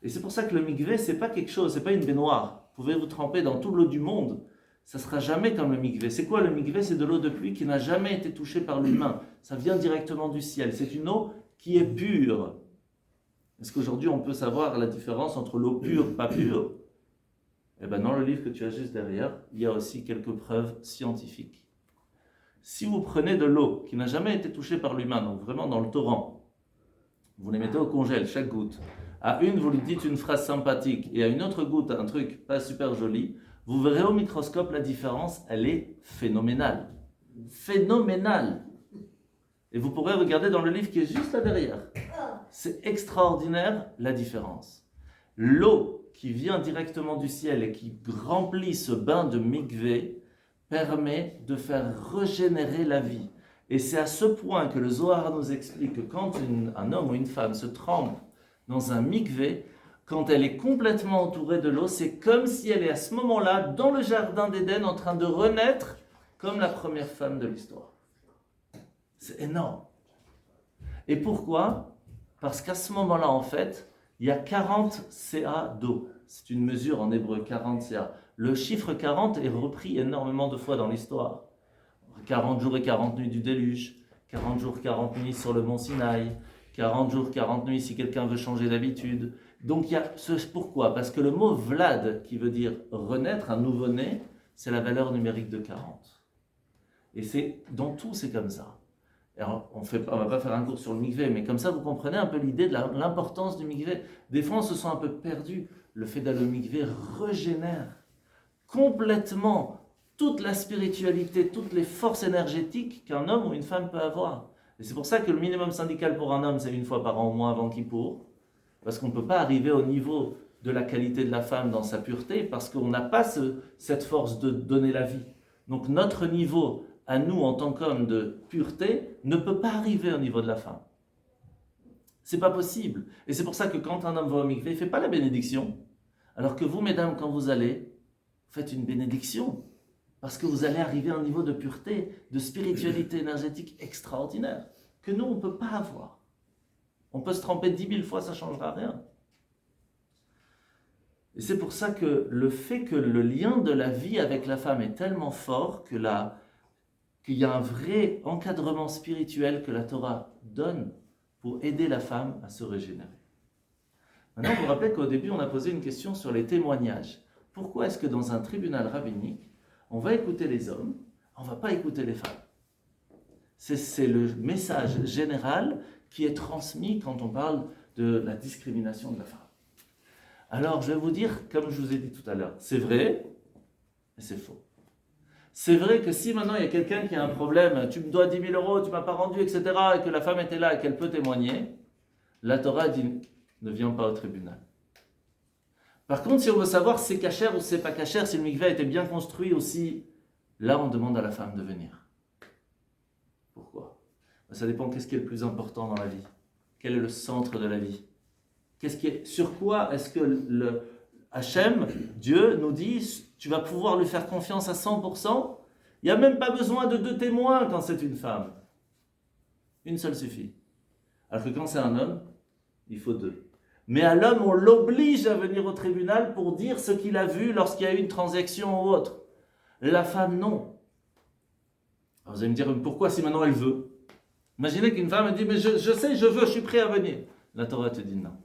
Et c'est pour ça que le mikvé, c'est pas quelque chose, c'est pas une baignoire. Vous pouvez vous tremper dans tout l'eau du monde, ça sera jamais comme le mikvé. C'est quoi le mikvé? C'est de l'eau de pluie qui n'a jamais été touchée par l'humain. Ça vient directement du ciel. C'est une eau qui est pure. Est-ce qu'aujourd'hui on peut savoir la différence entre l'eau pure et pas pure? Eh bien, dans le livre que tu as juste derrière, il y a aussi quelques preuves scientifiques. Si vous prenez de l'eau qui n'a jamais été touchée par l'humain, donc vraiment dans le torrent, vous les mettez au congèle, chaque goutte. À une, vous lui dites une phrase sympathique, et à une autre goutte, un truc pas super joli, vous verrez au microscope la différence, elle est phénoménale. Phénoménale. Et vous pourrez regarder dans le livre qui est juste là derrière. C'est extraordinaire la différence. L'eau qui vient directement du ciel et qui remplit ce bain de mikvé permet de faire régénérer la vie. Et c'est à ce point que le Zohar nous explique que quand un homme ou une femme se trempe dans un mikvé, quand elle est complètement entourée de l'eau, c'est comme si elle est à ce moment-là dans le jardin d'Éden en train de renaître comme la première femme de l'histoire. C'est énorme. Et pourquoi? Parce qu'à ce moment-là, en fait, il y a 40 CA d'eau. C'est une mesure en hébreu, 40 CA. Le chiffre 40 est repris énormément de fois dans l'histoire. 40 jours et 40 nuits du déluge, 40 jours, 40 nuits sur le mont Sinaï, 40 jours, 40 nuits si quelqu'un veut changer d'habitude. Donc il y a ce pourquoi? Parce que le mot Vlad, qui veut dire renaître, un nouveau-né, c'est la valeur numérique de 40. Et c'est dans tout, c'est comme ça. Alors, on va pas faire un cours sur le mikvé, mais comme ça, vous comprenez un peu l'idée de l'importance du mikvé. Des fois, on se sent un peu perdu. Le fait d'aller au mikvé régénère complètement toute la spiritualité, toutes les forces énergétiques qu'un homme ou une femme peut avoir. Et c'est pour ça que le minimum syndical pour un homme, c'est une fois par an au moins avant Kippour, parce qu'on ne peut pas arriver au niveau de la qualité de la femme dans sa pureté, parce qu'on n'a pas cette force de donner la vie. Donc notre niveau à nous en tant qu'hommes de pureté ne peut pas arriver au niveau de la femme. C'est pas possible. Et c'est pour ça que quand un homme va au mikvé, il ne fait pas la bénédiction. Alors que vous, mesdames, quand vous allez, faites une bénédiction. Parce que vous allez arriver à un niveau de pureté, de spiritualité énergétique extraordinaire, que nous, on ne peut pas avoir. On peut se tromper 10 000 fois, ça ne changera rien. Et c'est pour ça que le fait que le lien de la vie avec la femme est tellement fort qu'il y a un vrai encadrement spirituel que la Torah donne pour aider la femme à se régénérer. Maintenant, vous vous rappelez qu'au début, on a posé une question sur les témoignages. Pourquoi est-ce que dans un tribunal rabbinique, on va écouter les hommes, on ne va pas écouter les femmes? C'est le message général qui est transmis quand on parle de la discrimination de la femme. Alors, je vais vous dire, comme je vous ai dit tout à l'heure, c'est vrai, mais c'est faux. C'est vrai que si maintenant il y a quelqu'un qui a un problème, tu me dois 10 000 euros, tu ne m'as pas rendu, etc., et que la femme était là et qu'elle peut témoigner, la Torah dit, ne viens pas au tribunal. Par contre, si on veut savoir si c'est cachère ou si c'est pas cachère, si le mikvé a été bien construit aussi, là on demande à la femme de venir. Pourquoi? Ça dépend qu'est-ce qui est le plus important dans la vie. Quel est le centre de la vie? Sur quoi est-ce que le Hachem, Dieu, nous dit tu vas pouvoir lui faire confiance à 100%? Il n'y a même pas besoin de 2 témoins quand c'est une femme. Une seule suffit. Alors que quand c'est un homme, il faut 2. Mais à l'homme, on l'oblige à venir au tribunal pour dire ce qu'il a vu lorsqu'il y a eu une transaction ou autre. La femme, non. Alors vous allez me dire, pourquoi si maintenant elle veut? Imaginez qu'une femme dit, mais je sais, je veux, je suis prêt à venir. La Torah te dit non.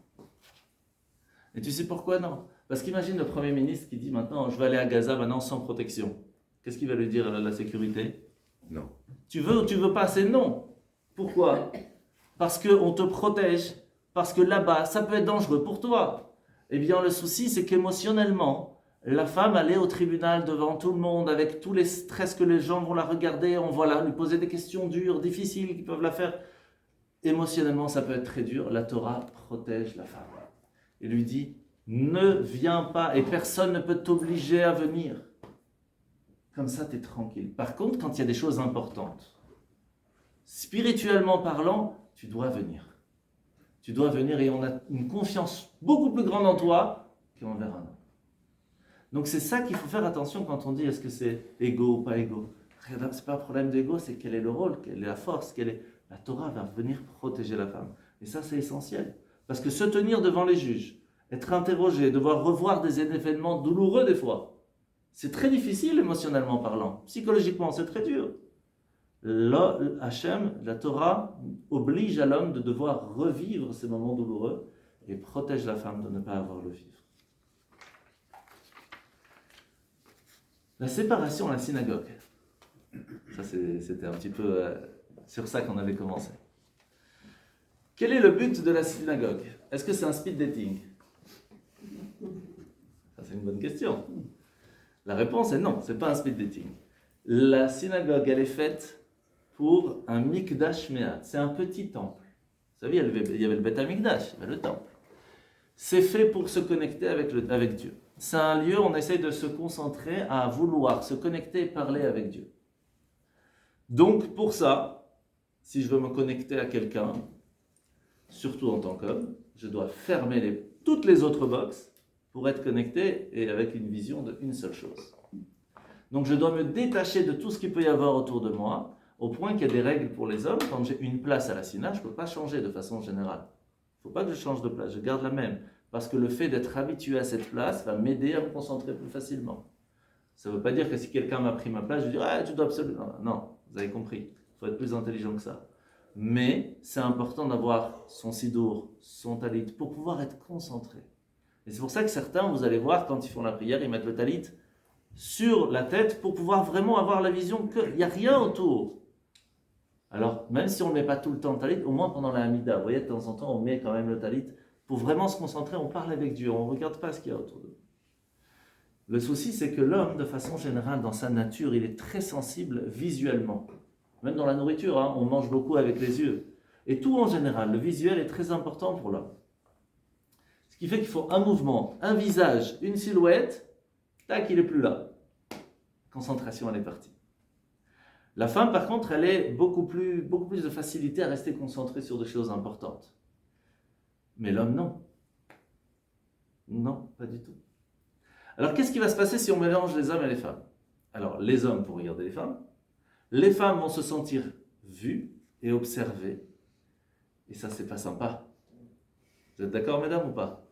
Et tu sais pourquoi non? Parce qu'imagine le Premier ministre qui dit maintenant, je vais aller à Gaza maintenant sans protection. Qu'est-ce qu'il va lui dire à la sécurité? Non. Tu veux ou tu veux pas? C'est non. Pourquoi? Parce qu'on te protège. Parce que là-bas, ça peut être dangereux pour toi. Eh bien, le souci, c'est qu'émotionnellement, la femme allait au tribunal devant tout le monde, avec tous les stress que les gens vont la regarder, on va lui poser des questions dures, difficiles, qui peuvent la faire. Émotionnellement, ça peut être très dur. La Torah protège la femme. Et lui dit, ne viens pas, et personne ne peut t'obliger à venir. Comme ça, tu es tranquille. Par contre, quand il y a des choses importantes, spirituellement parlant, tu dois venir. Tu dois venir et on a une confiance beaucoup plus grande en toi qu'envers un homme. Donc c'est ça qu'il faut faire attention quand on dit est-ce que c'est égo ou pas égo. C'est pas un problème d'ego, c'est quel est le rôle, quelle est la force, la Torah va venir protéger la femme. Et ça c'est essentiel. Parce que se tenir devant les juges, être interrogé, devoir revoir des événements douloureux des fois, c'est très difficile émotionnellement parlant. Psychologiquement, c'est très dur. Hachem, la Torah, oblige à l'homme de devoir revivre ces moments douloureux et protège la femme de ne pas avoir le vivre. La séparation à la synagogue. Ça, c'était un petit peu sur ça qu'on avait commencé. Quel est le but de la synagogue? Est-ce que c'est un speed dating? Ça, c'est une bonne question. La réponse est non, c'est pas un speed dating. La synagogue, elle est faite pour un mikdash me'at. C'est un petit temple. Vous savez, il y avait le Beth Amikdash, il y avait le temple. C'est fait pour se connecter avec Dieu. C'est un lieu où on essaye de se concentrer à vouloir se connecter et parler avec Dieu. Donc, pour ça, si je veux me connecter à quelqu'un, surtout en tant qu'homme, je dois fermer toutes les autres boxes pour être connecté et avec une vision d'une seule chose. Donc, je dois me détacher de tout ce qu'il peut y avoir autour de moi, au point qu'il y a des règles pour les hommes. Quand j'ai une place à la Sina, je ne peux pas changer de façon générale. Il ne faut pas que je change de place, je garde la même. Parce que le fait d'être habitué à cette place va m'aider à me concentrer plus facilement. Ça ne veut pas dire que si quelqu'un m'a pris ma place, je vais dire tu dois absolument. Non, vous avez compris. Il faut être plus intelligent que ça. Mais c'est important d'avoir son sidour, son talit, pour pouvoir être concentré. Et c'est pour ça que certains, vous allez voir, quand ils font la prière, ils mettent le talit sur la tête pour pouvoir vraiment avoir la vision qu'il n'y a rien autour. Alors, même si on ne met pas tout le temps le talit, au moins pendant la Hamida, vous voyez, de temps en temps, on met quand même le talit pour vraiment se concentrer, on parle avec Dieu, on ne regarde pas ce qu'il y a autour de nous. Le souci, c'est que l'homme, de façon générale, dans sa nature, il est très sensible visuellement. Même dans la nourriture, on mange beaucoup avec les yeux. Et tout en général, le visuel est très important pour l'homme. Ce qui fait qu'il faut un mouvement, un visage, une silhouette, tac, il n'est plus là. Concentration, elle est partie. La femme, par contre, elle a beaucoup plus de facilité à rester concentrée sur des choses importantes. Mais l'homme, non. Non, pas du tout. Alors, qu'est-ce qui va se passer si on mélange les hommes et les femmes? Alors, les hommes vont regarder les femmes vont se sentir vues et observées. Et ça, c'est pas sympa. Vous êtes d'accord, mesdames, ou pas?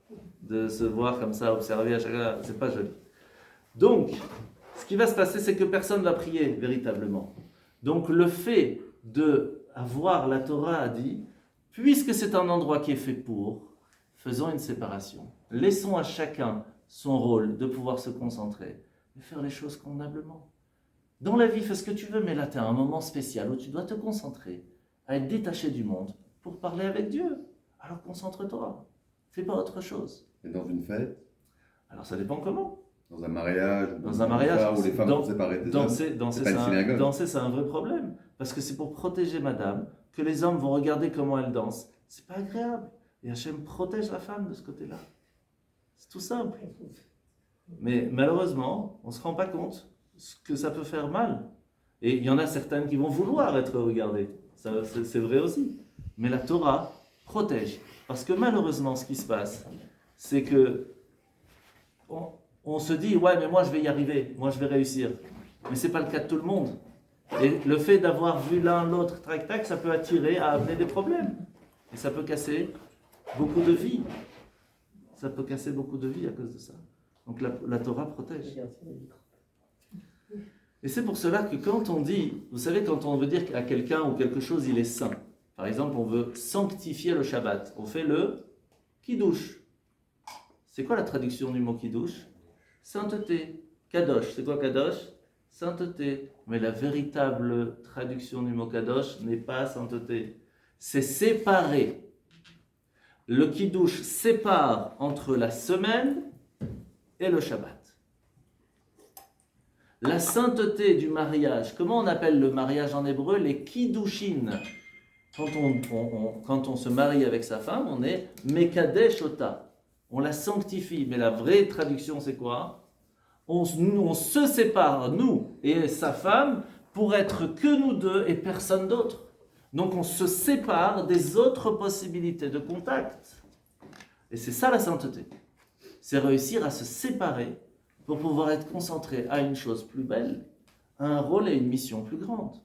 De se voir comme ça, observer à chacun, c'est pas joli. Donc, ce qui va se passer, c'est que personne ne va prier véritablement. Donc, le fait d'avoir, la Torah a dit, puisque c'est un endroit qui est fait pour, faisons une séparation. Laissons à chacun son rôle de pouvoir se concentrer et faire les choses convenablement. Dans la vie, fais ce que tu veux, mais là, tu as un moment spécial où tu dois te concentrer à être détaché du monde pour parler avec Dieu. Alors concentre-toi. Fais pas autre chose. Et dans une fête? Alors ça dépend comment. Dans un mariage? Dans un mariage, où les femmes sont séparées des hommes? Danser, c'est un vrai problème. Parce que c'est pour protéger madame que les hommes vont regarder comment elle danse. C'est pas agréable. Et Hachem protège la femme de ce côté-là. C'est tout simple. Mais malheureusement, on ne se rend pas compte que ça peut faire mal. Et il y en a certaines qui vont vouloir être regardées. Ça, c'est vrai aussi. Mais la Torah protège. Parce que malheureusement, ce qui se passe, c'est que on se dit, ouais, mais moi je vais y arriver, moi je vais réussir. Mais ce n'est pas le cas de tout le monde. Et le fait d'avoir vu l'un, l'autre, tac-tac, ça peut attirer à amener des problèmes. Et ça peut casser beaucoup de vies. Ça peut casser beaucoup de vies à cause de ça. Donc la Torah protège. Et c'est pour cela que quand on dit, vous savez, quand on veut dire à quelqu'un ou quelque chose, il est saint. Par exemple, on veut sanctifier le Shabbat. On fait le Kiddush. C'est quoi la traduction du mot Kiddush? Sainteté. Kadosh. C'est quoi Kadosh? Sainteté. Mais la véritable traduction du mot Kadosh n'est pas sainteté. C'est séparer. Le Kiddush sépare entre la semaine et le Shabbat. La sainteté du mariage, comment on appelle le mariage en hébreu? Les Kiddushin. Quand on se marie avec sa femme, on est Mekadesh Ota. On la sanctifie. Mais la vraie traduction, c'est quoi? on se sépare, nous et sa femme, pour être que nous deux et personne d'autre. Donc on se sépare des autres possibilités de contact. Et c'est ça la sainteté. C'est réussir à se séparer pour pouvoir être concentré à une chose plus belle, à un rôle et une mission plus grande.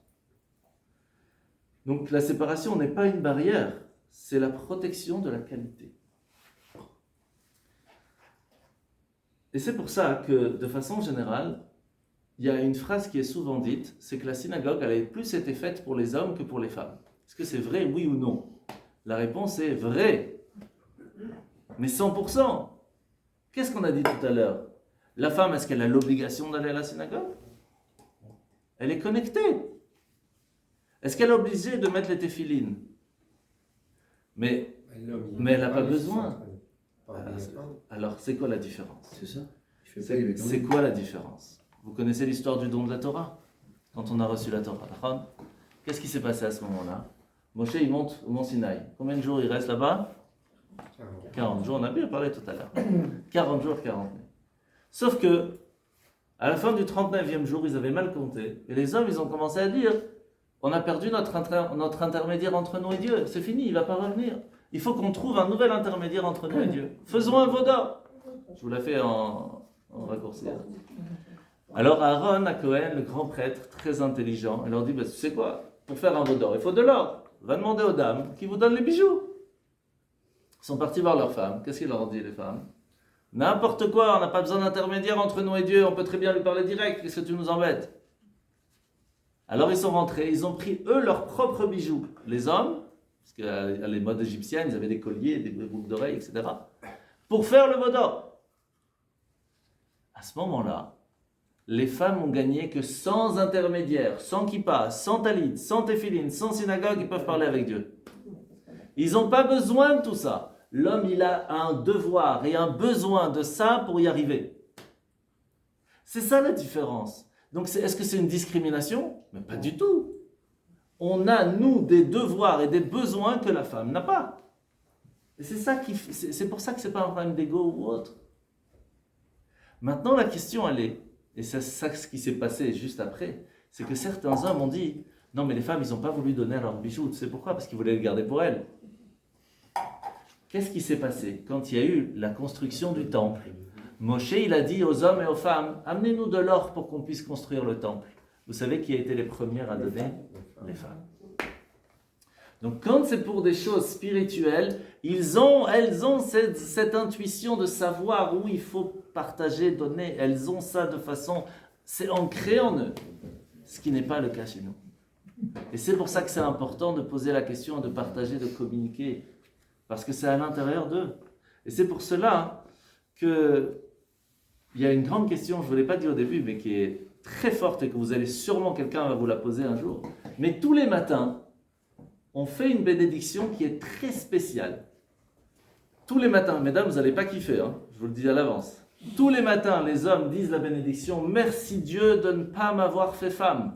Donc la séparation n'est pas une barrière, c'est la protection de la qualité. Et c'est pour ça que, de façon générale, il y a une phrase qui est souvent dite, c'est que la synagogue elle a plus été faite pour les hommes que pour les femmes. Est-ce que c'est vrai, oui ou non? La réponse est vrai. Mais 100%. Qu'est-ce qu'on a dit tout à l'heure? La femme, est-ce qu'elle a l'obligation d'aller à la synagogue? Elle est connectée. Est-ce qu'elle est obligée de mettre les téphilines? Mais elle n'a pas besoin. Alors, c'est quoi la différence? C'est ça. C'est quoi la différence? Vous connaissez l'histoire du don de la Torah? Quand on a reçu la Torah, qu'est-ce qui s'est passé à ce moment-là? Moshe, il monte au Mont Sinaï. Combien de jours il reste là-bas? 40 jours, on a bien parlé tout à l'heure. 40 jours, 40 nuits. Sauf que, à la fin du 39e jour, ils avaient mal compté. Et les hommes, ils ont commencé à dire, on a perdu notre intermédiaire entre nous et Dieu. C'est fini, il ne va pas revenir. Il faut qu'on trouve un nouvel intermédiaire entre nous et Dieu. Faisons un veau d'or. Je vous l'ai fait en raccourci. Alors Aaron à Cohen, le grand prêtre, très intelligent, il leur dit, tu sais quoi, pour faire un veau d'or, il faut de l'or. Va demander aux dames qui vous donnent les bijoux. Ils sont partis voir leurs femmes. Qu'est-ce qu'ils leur ont dit, les femmes? N'importe quoi, on n'a pas besoin d'intermédiaire entre nous et Dieu, on peut très bien lui parler direct, qu'est-ce que tu nous embêtes? Alors ils sont rentrés, ils ont pris eux leurs propres bijoux, les hommes, parce qu'à les modes égyptiennes, ils avaient des colliers, des boucles d'oreilles, etc., pour faire le veau d'or. À ce moment-là, les femmes ont gagné que sans intermédiaire, sans kippa, sans talit, sans téphiline, sans synagogue, ils peuvent parler avec Dieu. Ils n'ont pas besoin de tout ça. L'homme, il a un devoir et un besoin de ça pour y arriver. C'est ça la différence. Donc, est-ce que c'est une discrimination? Mais pas du tout. On a, nous, des devoirs et des besoins que la femme n'a pas. Et c'est pour ça que ce n'est pas un problème d'ego ou autre. Maintenant, la question, elle est, et c'est ça ce qui s'est passé juste après, c'est que certains hommes ont dit, non mais les femmes, ils n'ont pas voulu donner leurs bijoux. Tu sais pourquoi? Parce qu'ils voulaient les garder pour elles. Qu'est-ce qui s'est passé quand il y a eu la construction du temple? Moshe, il a dit aux hommes et aux femmes, amenez-nous de l'or pour qu'on puisse construire le temple. Vous savez qui a été les premières à donner? Les femmes. Donc quand c'est pour des choses spirituelles, elles ont cette intuition de savoir où il faut partager, donner. Elles ont ça de façon, c'est ancré en eux. Ce qui n'est pas le cas chez nous. Et c'est pour ça que c'est important de poser la question, de partager, de communiquer. Parce que c'est à l'intérieur d'eux. Et c'est pour cela qu'il y a une grande question, je ne vous l'ai pas dit au début, mais qui est très forte et que vous allez sûrement, quelqu'un va vous la poser un jour. Mais tous les matins, on fait une bénédiction qui est très spéciale. Tous les matins, mesdames, vous n'allez pas kiffer, hein, je vous le dis à l'avance. Tous les matins, les hommes disent la bénédiction, merci Dieu de ne pas m'avoir fait femme.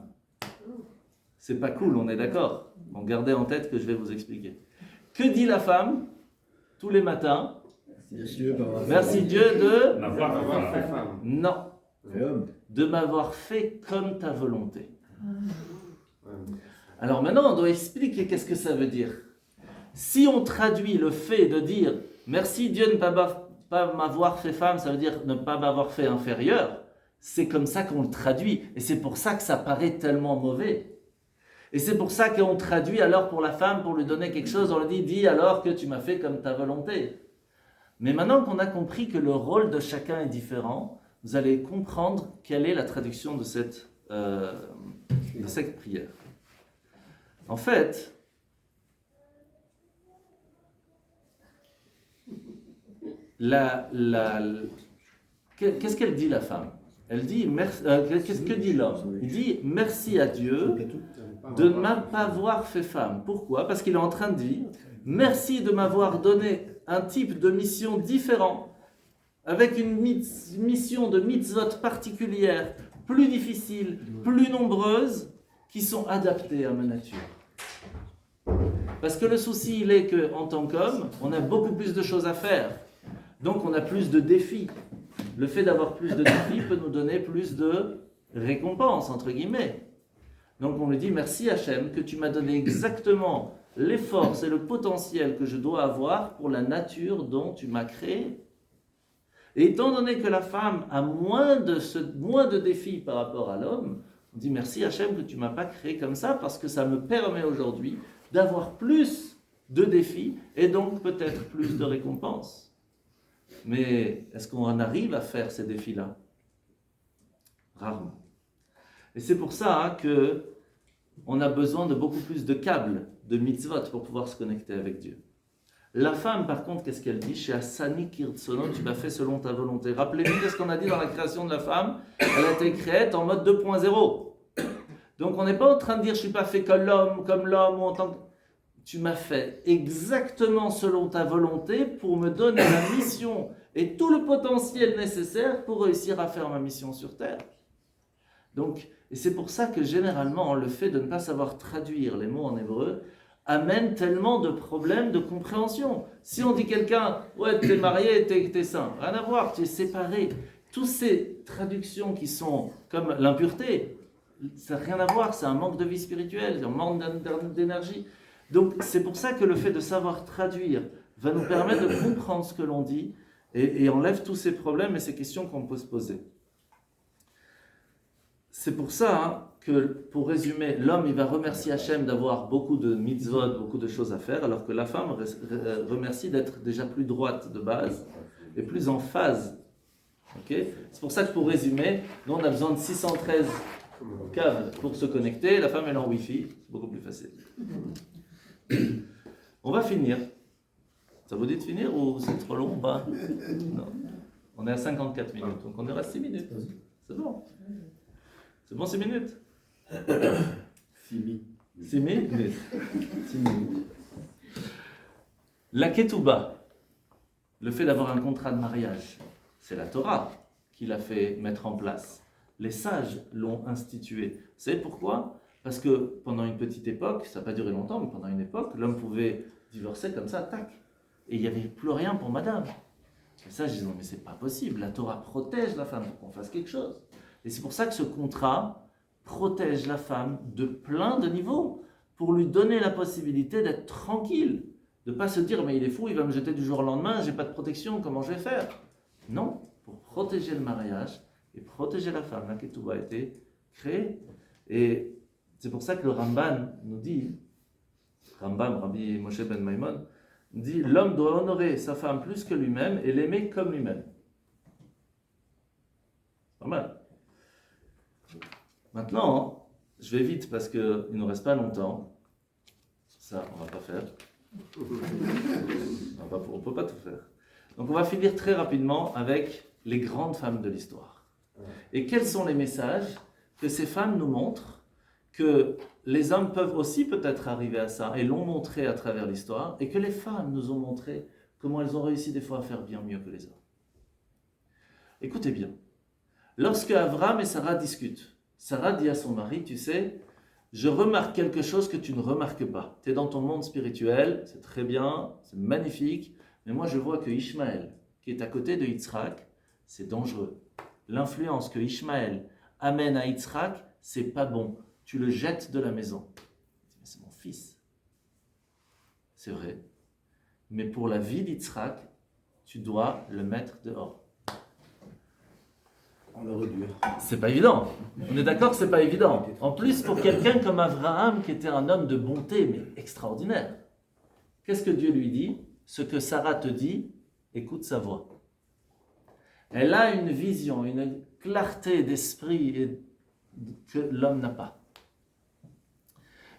C'est pas cool, on est d'accord. Bon, gardez en tête que je vais vous expliquer. Que dit la femme tous les matins? Merci Dieu de m'avoir fait femme. Non. De m'avoir fait comme ta volonté. Alors maintenant, on doit expliquer qu'est-ce que ça veut dire. Si on traduit le fait de dire merci Dieu de ne pas m'avoir fait femme, ça veut dire ne pas m'avoir fait inférieur. C'est comme ça qu'on le traduit. Et c'est pour ça que ça paraît tellement mauvais. Et c'est pour ça qu'on traduit alors pour la femme, pour lui donner quelque chose, on lui dit, dis alors que tu m'as fait comme ta volonté. Mais maintenant qu'on a compris que le rôle de chacun est différent, vous allez comprendre quelle est la traduction de cette prière. En fait, qu'est-ce qu'elle dit la femme? Elle dit, qu'est-ce que dit l'homme? Il dit, merci à Dieu de ne pas m'avoir fait femme. Pourquoi? Parce qu'il est en train de dire, merci de m'avoir donné un type de mission différent, avec une mission de mitzvot particulière, plus difficile, plus nombreuse, qui sont adaptées à ma nature. Parce que le souci, il est qu'en tant qu'homme, on a beaucoup plus de choses à faire. Donc on a plus de défis. le fait d'avoir plus de défis peut nous donner plus de récompenses, entre guillemets. Donc on lui dit, merci Hachem que tu m'as donné exactement les forces et le potentiel que je dois avoir pour la nature dont tu m'as créé. Et étant donné que la femme a moins de défis par rapport à l'homme, on dit merci Hachem que tu ne m'as pas créé comme ça parce que ça me permet aujourd'hui d'avoir plus de défis et donc peut-être plus de récompenses. Mais est-ce qu'on en arrive à faire ces défis-là? Rarement. Et c'est pour ça que on a besoin de beaucoup plus de câbles, de mitzvot pour pouvoir se connecter avec Dieu. La femme, par contre, qu'est-ce qu'elle dit? Chez Asani Kirtsono, tu m'as fait selon ta volonté. Rappelez-vous qu'est-ce qu'on a dit dans la création de la femme? Elle a été créée en mode 2.0. Donc on n'est pas en train de dire je ne suis pas fait comme l'homme, ou en tant que... Tu m'as fait exactement selon ta volonté pour me donner la mission et tout le potentiel nécessaire pour réussir à faire ma mission sur Terre. Donc, et c'est pour ça que généralement, le fait de ne pas savoir traduire les mots en hébreu amène tellement de problèmes de compréhension. Si on dit quelqu'un, ouais, t'es marié, t'es saint, rien à voir, tu es séparé. Toutes ces traductions qui sont comme l'impureté, ça n'a rien à voir, c'est un manque de vie spirituelle, un manque d'énergie. Donc c'est pour ça que le fait de savoir traduire va nous permettre de comprendre ce que l'on dit et enlève tous ces problèmes et ces questions qu'on peut se poser. C'est pour ça que, pour résumer, l'homme il va remercier Hachem d'avoir beaucoup de mitzvot, beaucoup de choses à faire, alors que la femme remercie d'être déjà plus droite de base et plus en phase. Okay? C'est pour ça que pour résumer, nous on a besoin de 613 câbles pour se connecter, la femme elle est en Wi-Fi, c'est beaucoup plus facile. On va finir. Ça vous dit de finir ou c'est trop long ou pas? Non. On est à 54 minutes, donc on est resté 6 minutes. C'est bon. C'est bon 6 minutes? 6 minutes. 6 minutes? 6 minutes. La ketouba, le fait d'avoir un contrat de mariage, c'est la Torah qui l'a fait mettre en place. Les sages l'ont institué. Vous savez pourquoi? Parce que pendant une petite époque, ça n'a pas duré longtemps, mais pendant une époque, l'homme pouvait divorcer comme ça, tac. Et il n'y avait plus rien pour madame. Les sages disent non mais c'est pas possible, la Torah protège la femme pour qu'on fasse quelque chose. Et c'est pour ça que ce contrat protège la femme de plein de niveaux, pour lui donner la possibilité d'être tranquille, de ne pas se dire mais il est fou, il va me jeter du jour au lendemain, j'ai pas de protection, comment je vais faire? Non, pour protéger le mariage et protéger la femme, la ketouba a été créée. Et c'est pour ça que le Ramban nous dit, Rambam, Rabbi Moshe ben Maimon, dit l'homme doit honorer sa femme plus que lui-même et l'aimer comme lui-même. Pas mal. Maintenant, je vais vite parce qu'il ne nous reste pas longtemps. Ça, on ne va pas faire. On ne peut pas tout faire. Donc on va finir très rapidement avec les grandes femmes de l'histoire. Et quels sont les messages que ces femmes nous montrent, que les hommes peuvent aussi peut-être arriver à ça, et l'ont montré à travers l'histoire, et que les femmes nous ont montré comment elles ont réussi des fois à faire bien mieux que les hommes. Écoutez bien. Lorsque Abraham et Sarah discutent, Sarah dit à son mari, tu sais, je remarque quelque chose que tu ne remarques pas. Tu es dans ton monde spirituel, c'est très bien, c'est magnifique, mais moi je vois que Ishmaël, qui est à côté de Yitzhak, c'est dangereux. L'influence que Ishmaël amène à Yitzhak, c'est pas bon. Tu le jettes de la maison. C'est mon fils. C'est vrai. Mais pour la vie d'Yitzhak, tu dois le mettre dehors. On le réduire. C'est pas évident. On est d'accord, c'est pas évident. En plus, pour quelqu'un comme Abraham, qui était un homme de bonté, mais extraordinaire. Qu'est-ce que Dieu lui dit? Ce que Sarah te dit, écoute sa voix. Elle a une vision, une clarté d'esprit que l'homme n'a pas.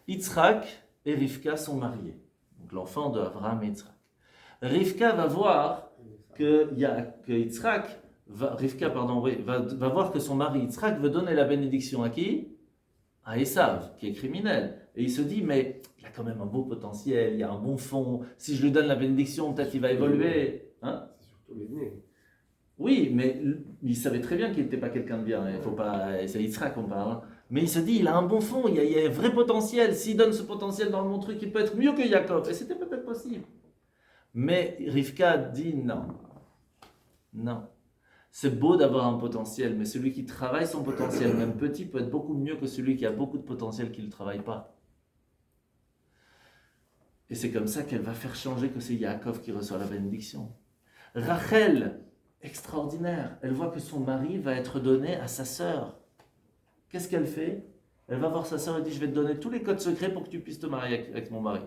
Yitzhak et Rivka sont mariés. Donc l'enfant de Abraham et Yitzhak. Rivka va voir que Yitzhak va voir que son mari Yitzhak veut donner la bénédiction à qui? À Esav, qui est criminel. Et il se dit, mais il a quand même un beau potentiel, il y a un bon fond, si je lui donne la bénédiction, peut-être il va évoluer. Hein? C'est surtout les nez. Oui, mais il savait très bien qu'il n'était pas quelqu'un de bien, il faut pas, c'est Yitzhak qu'on parle. Hein? Mais il se dit, il a un bon fond, il y a un vrai potentiel, s'il donne ce potentiel dans mon truc, il peut être mieux que Yaakov. Et c'était peut-être possible. Mais Rivka dit non. Non. C'est beau d'avoir un potentiel, mais celui qui travaille son potentiel, même petit, peut être beaucoup mieux que celui qui a beaucoup de potentiel qui ne le travaille pas. Et c'est comme ça qu'elle va faire changer que c'est Yaakov qui reçoit la bénédiction. Rachel, extraordinaire, elle voit que son mari va être donné à sa sœur. Qu'est-ce qu'elle fait? Elle va voir sa sœur et dit, je vais te donner tous les codes secrets pour que tu puisses te marier avec mon mari.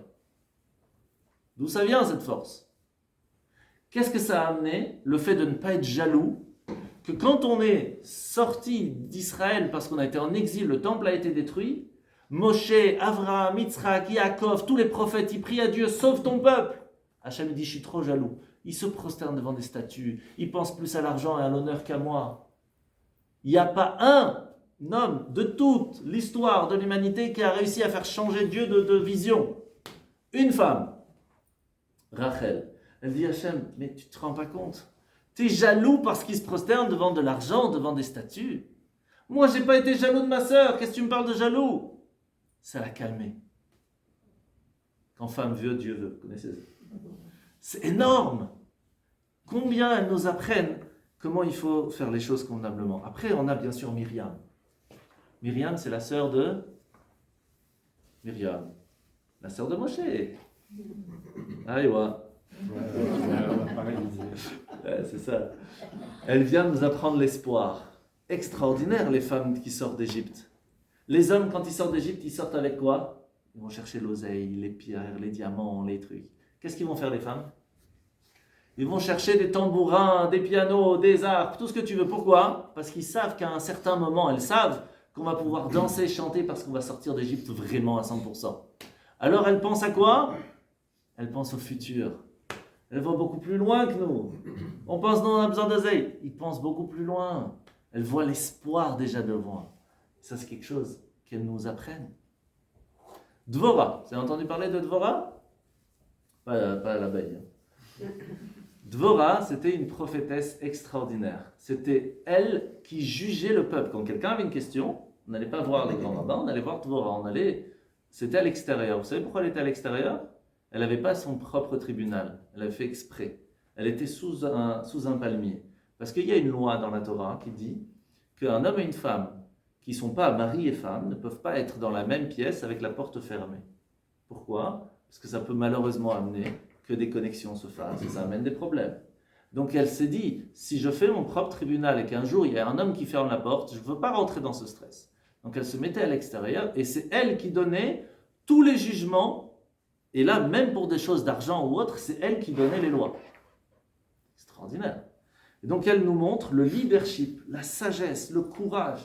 D'où ça vient cette force? Qu'est-ce que ça a amené? Le fait de ne pas être jaloux, que quand on est sorti d'Israël parce qu'on a été en exil, le temple a été détruit, Moshe, Avraham, Yitzhak, Yaakov, tous les prophètes, ils prient à Dieu, sauve ton peuple. Hachem dit, je suis trop jaloux. Il se prosterne devant des statues, il pense plus à l'argent et à l'honneur qu'à moi. Il n'y a pas un homme de toute l'histoire de l'humanité qui a réussi à faire changer Dieu de vision. Une femme, Rachel, elle dit à Hachem, mais tu ne te rends pas compte? Tu es jaloux parce qu'il se prosterne devant de l'argent, devant des statues. Moi, je n'ai pas été jaloux de ma sœur, qu'est-ce que tu me parles de jaloux? Ça l'a calmé. Quand femme veut, Dieu veut. Vous connaissez ça? C'est énorme. Combien elles nous apprennent comment il faut faire les choses convenablement. Après, on a bien sûr Myriam. Myriam, c'est la sœur de Myriam, la sœur de Moshe. Allez, ouais. C'est ça. Elle vient nous apprendre l'espoir. Extraordinaire, les femmes qui sortent d'Égypte. Les hommes, quand ils sortent d'Égypte, ils sortent avec quoi? Ils vont chercher l'oseille, les pierres, les diamants, les trucs. Qu'est-ce qu'ils vont faire, les femmes? Ils vont chercher des tambourins, des pianos, des harpes, tout ce que tu veux. Pourquoi? Parce qu'ils savent qu'à un certain moment, elles savent qu'on va pouvoir danser, chanter parce qu'on va sortir d'Égypte vraiment à 100%. Alors elles pensent à quoi? Elles pensent au futur. Elles vont beaucoup plus loin que nous. On pense non, on a besoin d'oseille. Ils pensent beaucoup plus loin. Elles voient l'espoir déjà devant. Ça, c'est quelque chose qu'elles nous apprennent. Dvorah. Vous avez entendu parler de Dvorah? Pas l'abeille. Dvorah, c'était une prophétesse extraordinaire. C'était elle qui jugeait le peuple. Quand quelqu'un avait une question, on n'allait pas voir les grands rabbins, on allait voir Dvorah. C'était à l'extérieur. Vous savez pourquoi elle était à l'extérieur? Elle n'avait pas son propre tribunal. Elle avait fait exprès. Elle était sous un palmier. Parce qu'il y a une loi dans la Torah qui dit qu'un homme et une femme qui ne sont pas mari et femme ne peuvent pas être dans la même pièce avec la porte fermée. Pourquoi? Parce que ça peut malheureusement amener que des connexions se fassent et ça amène des problèmes. Donc elle s'est dit, si je fais mon propre tribunal et qu'un jour il y a un homme qui ferme la porte, je ne veux pas rentrer dans ce stress. Donc elle se mettait à l'extérieur et c'est elle qui donnait tous les jugements. Et là, même pour des choses d'argent ou autre, c'est elle qui donnait les lois. Extraordinaire. Et donc elle nous montre le leadership, la sagesse, le courage.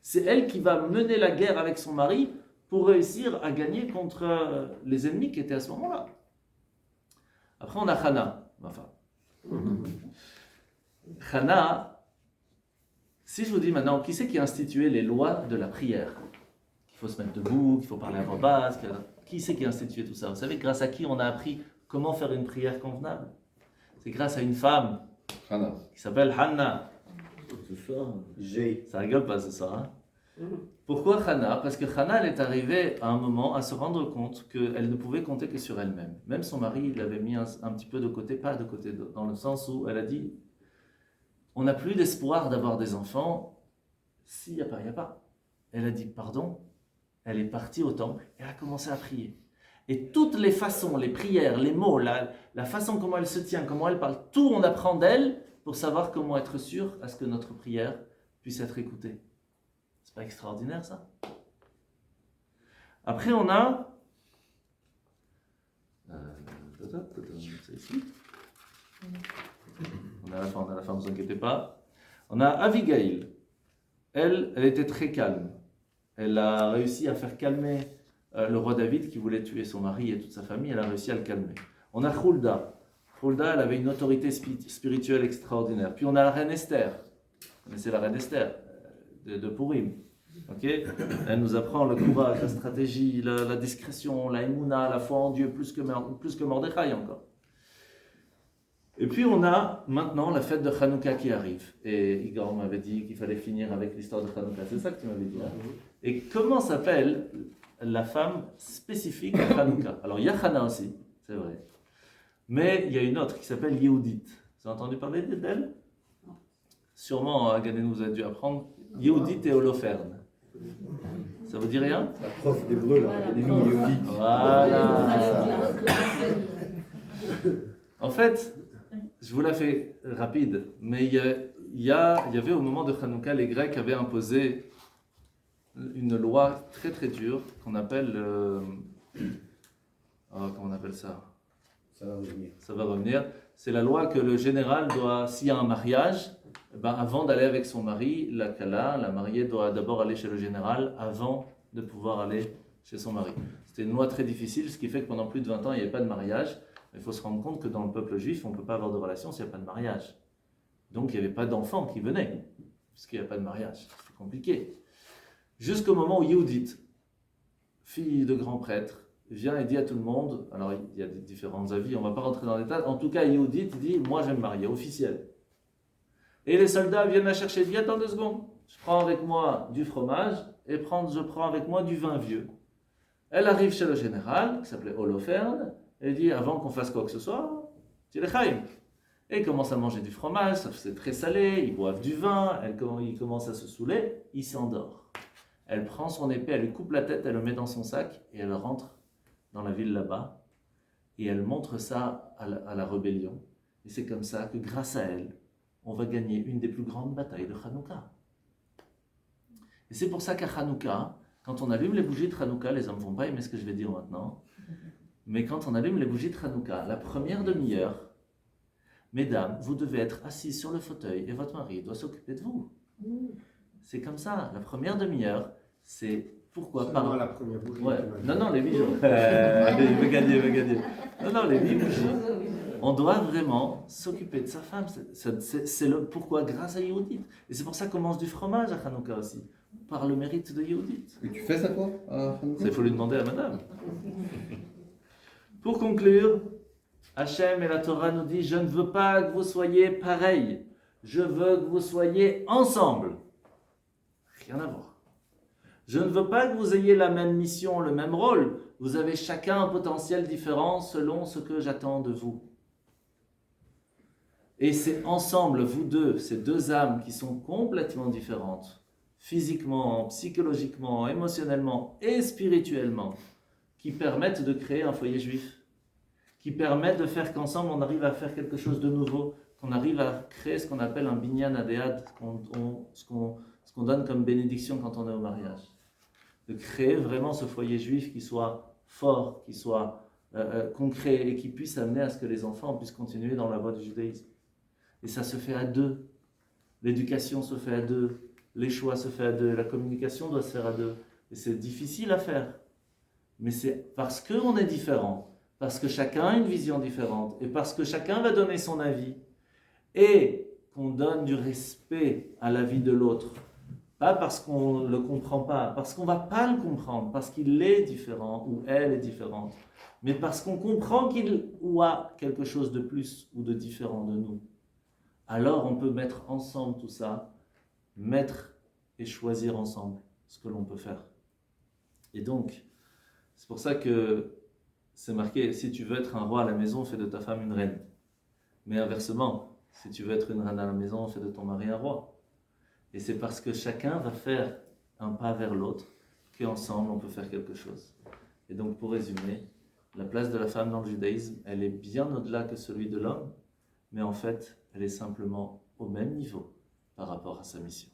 C'est elle qui va mener la guerre avec son mari pour réussir à gagner contre les ennemis qui étaient à ce moment-là. Après, on a Hana, ma femme. Hana, si je vous dis maintenant, qui c'est qui a institué les lois de la prière? Qu'il faut se mettre debout, qu'il faut parler à voix basse. Qui c'est qui a institué tout ça? Vous savez, grâce à qui on a appris comment faire une prière convenable? C'est grâce à une femme Hana. qui s'appelle Hana. J'ai. Ça rigole pas, c'est ça, hein? Pourquoi Hana? Parce que Hana, elle est arrivée à un moment à se rendre compte qu'elle ne pouvait compter que sur elle-même. Même son mari l'avait mis un petit peu de côté, pas de côté, dans le sens où elle a dit on n'a plus d'espoir d'avoir des enfants. S'il n'y a pas, il n'y a pas. Elle a dit pardon. Elle est partie au temple et elle a commencé à prier. Et toutes les façons, les prières, les mots, la façon comment elle se tient, comment elle parle, tout on apprend d'elle pour savoir comment être sûr à ce que notre prière puisse être écoutée. C'est pas extraordinaire ça? Après on a... c'est ici. On a la fin, ne vous inquiétez pas. On a Abigail. Elle était très calme. Elle a réussi à faire calmer le roi David qui voulait tuer son mari et toute sa famille. Elle a réussi à le calmer. On a Hulda. Hulda, elle avait une autorité spirituelle extraordinaire. Puis on a la reine Esther. Vous connaissez la reine Esther de Purim. Okay? Elle nous apprend le courage, la stratégie, la discrétion, la émouna, la foi en Dieu, plus que Mordechai encore. Et puis on a maintenant la fête de Hanouka qui arrive. Et Igor m'avait dit qu'il fallait finir avec l'histoire de Hanouka. C'est ça que tu m'avais dit. Hein? Et comment s'appelle la femme spécifique à Hanouka? Alors il y a Hana aussi, c'est vrai. Mais il y a une autre qui s'appelle Yehudit. Vous avez entendu parler d'elle? sûrement, Agané vous a dû apprendre, Yehudit et Holoferne. Ça vous dit rien? La prof d'hébreu, là, l'ennemi Yehudi. Voilà. En fait, je vous la fais rapide, mais il y avait au moment de Hanouka, les Grecs avaient imposé une loi très très dure qu'on appelle, comment on appelle ça? Ça va revenir. Ça va revenir. C'est la loi que le général doit, s'il y a un mariage, avant d'aller avec son mari, la Kala, la mariée, doit d'abord aller chez le général avant de pouvoir aller chez son mari. C'était une loi très difficile, ce qui fait que pendant plus de 20 ans, il n'y avait pas de mariage. Il faut se rendre compte que dans le peuple juif, on ne peut pas avoir de relation s'il n'y a pas de mariage. Donc il n'y avait pas d'enfants qui venaient, puisqu'il n'y a pas de mariage. C'est compliqué. Jusqu'au moment où Yehudit, fille de grand prêtre, vient et dit à tout le monde, alors il y a des différents avis, on ne va pas rentrer dans les détails, en tout cas Yehudit dit, moi je vais me marier, officiel. Et les soldats viennent la chercher, dit, attends 2 secondes, je prends avec moi du fromage et je prends avec moi du vin vieux. Elle arrive chez le général, qui s'appelait Holoferne, et dit, avant qu'on fasse quoi que ce soit, tu les chaim. Et ils commencent à manger du fromage, c'est très salé, ils boivent du vin, ils commencent à se saouler, il s'endort. Elle prend son épée, elle lui coupe la tête, elle le met dans son sac, et elle rentre dans la ville là-bas, et elle montre ça à la rébellion. Et c'est comme ça que grâce à elle, on va gagner une des plus grandes batailles de Hanouka. Et c'est pour ça qu'à Hanouka, quand on allume les bougies de Hanouka, les hommes ne vont pas aimer ce que je vais dire maintenant, mais quand on allume les bougies de Hanouka, la première demi-heure, mesdames, vous devez être assises sur le fauteuil et votre mari doit s'occuper de vous. C'est comme ça, la première demi-heure, c'est pourquoi Seulement la première bougie. Ouais. Non, les 8 jours. Il veut gagner. Non, les 8 bougies. On doit vraiment s'occuper de sa femme. C'est pourquoi grâce à Yehudit. Et c'est pour ça qu'on mange du fromage à Hanouka aussi, par le mérite de Yehudit. Et tu fais ça toi à Hanouka? Il faut lui demander à madame. Pour conclure, Hachem et la Torah nous dit, je ne veux pas que vous soyez pareils. Je veux que vous soyez ensemble. Rien à voir. Je ne veux pas que vous ayez la même mission, le même rôle. Vous avez chacun un potentiel différent selon ce que j'attends de vous. Et c'est ensemble, vous deux, ces deux âmes qui sont complètement différentes, physiquement, psychologiquement, émotionnellement et spirituellement, qui permettent de créer un foyer juif, qui permettent de faire qu'ensemble on arrive à faire quelque chose de nouveau, qu'on arrive à créer ce qu'on appelle un binyan adéad, ce qu'on donne comme bénédiction quand on est au mariage. De créer vraiment ce foyer juif qui soit fort, qui soit concret et qui puisse amener à ce que les enfants puissent continuer dans la voie du judaïsme. Et ça se fait à deux. L'éducation se fait à deux. Les choix se font à deux. La communication doit se faire à deux. Et c'est difficile à faire. Mais c'est parce qu'on est différent, parce que chacun a une vision différente et parce que chacun va donner son avis et qu'on donne du respect à l'avis de l'autre. Pas parce qu'on ne le comprend pas, parce qu'on ne va pas le comprendre, parce qu'il est différent ou elle est différente, mais parce qu'on comprend qu'il ou a quelque chose de plus ou de différent de nous. Alors on peut mettre ensemble tout ça, mettre et choisir ensemble ce que l'on peut faire. Et donc, c'est pour ça que c'est marqué, si tu veux être un roi à la maison, fais de ta femme une reine. Mais inversement, si tu veux être une reine à la maison, fais de ton mari un roi. Et c'est parce que chacun va faire un pas vers l'autre qu'ensemble on peut faire quelque chose. Et donc pour résumer, la place de la femme dans le judaïsme, elle est bien au-delà que celui de l'homme, mais en fait, elle est simplement au même niveau par rapport à sa mission.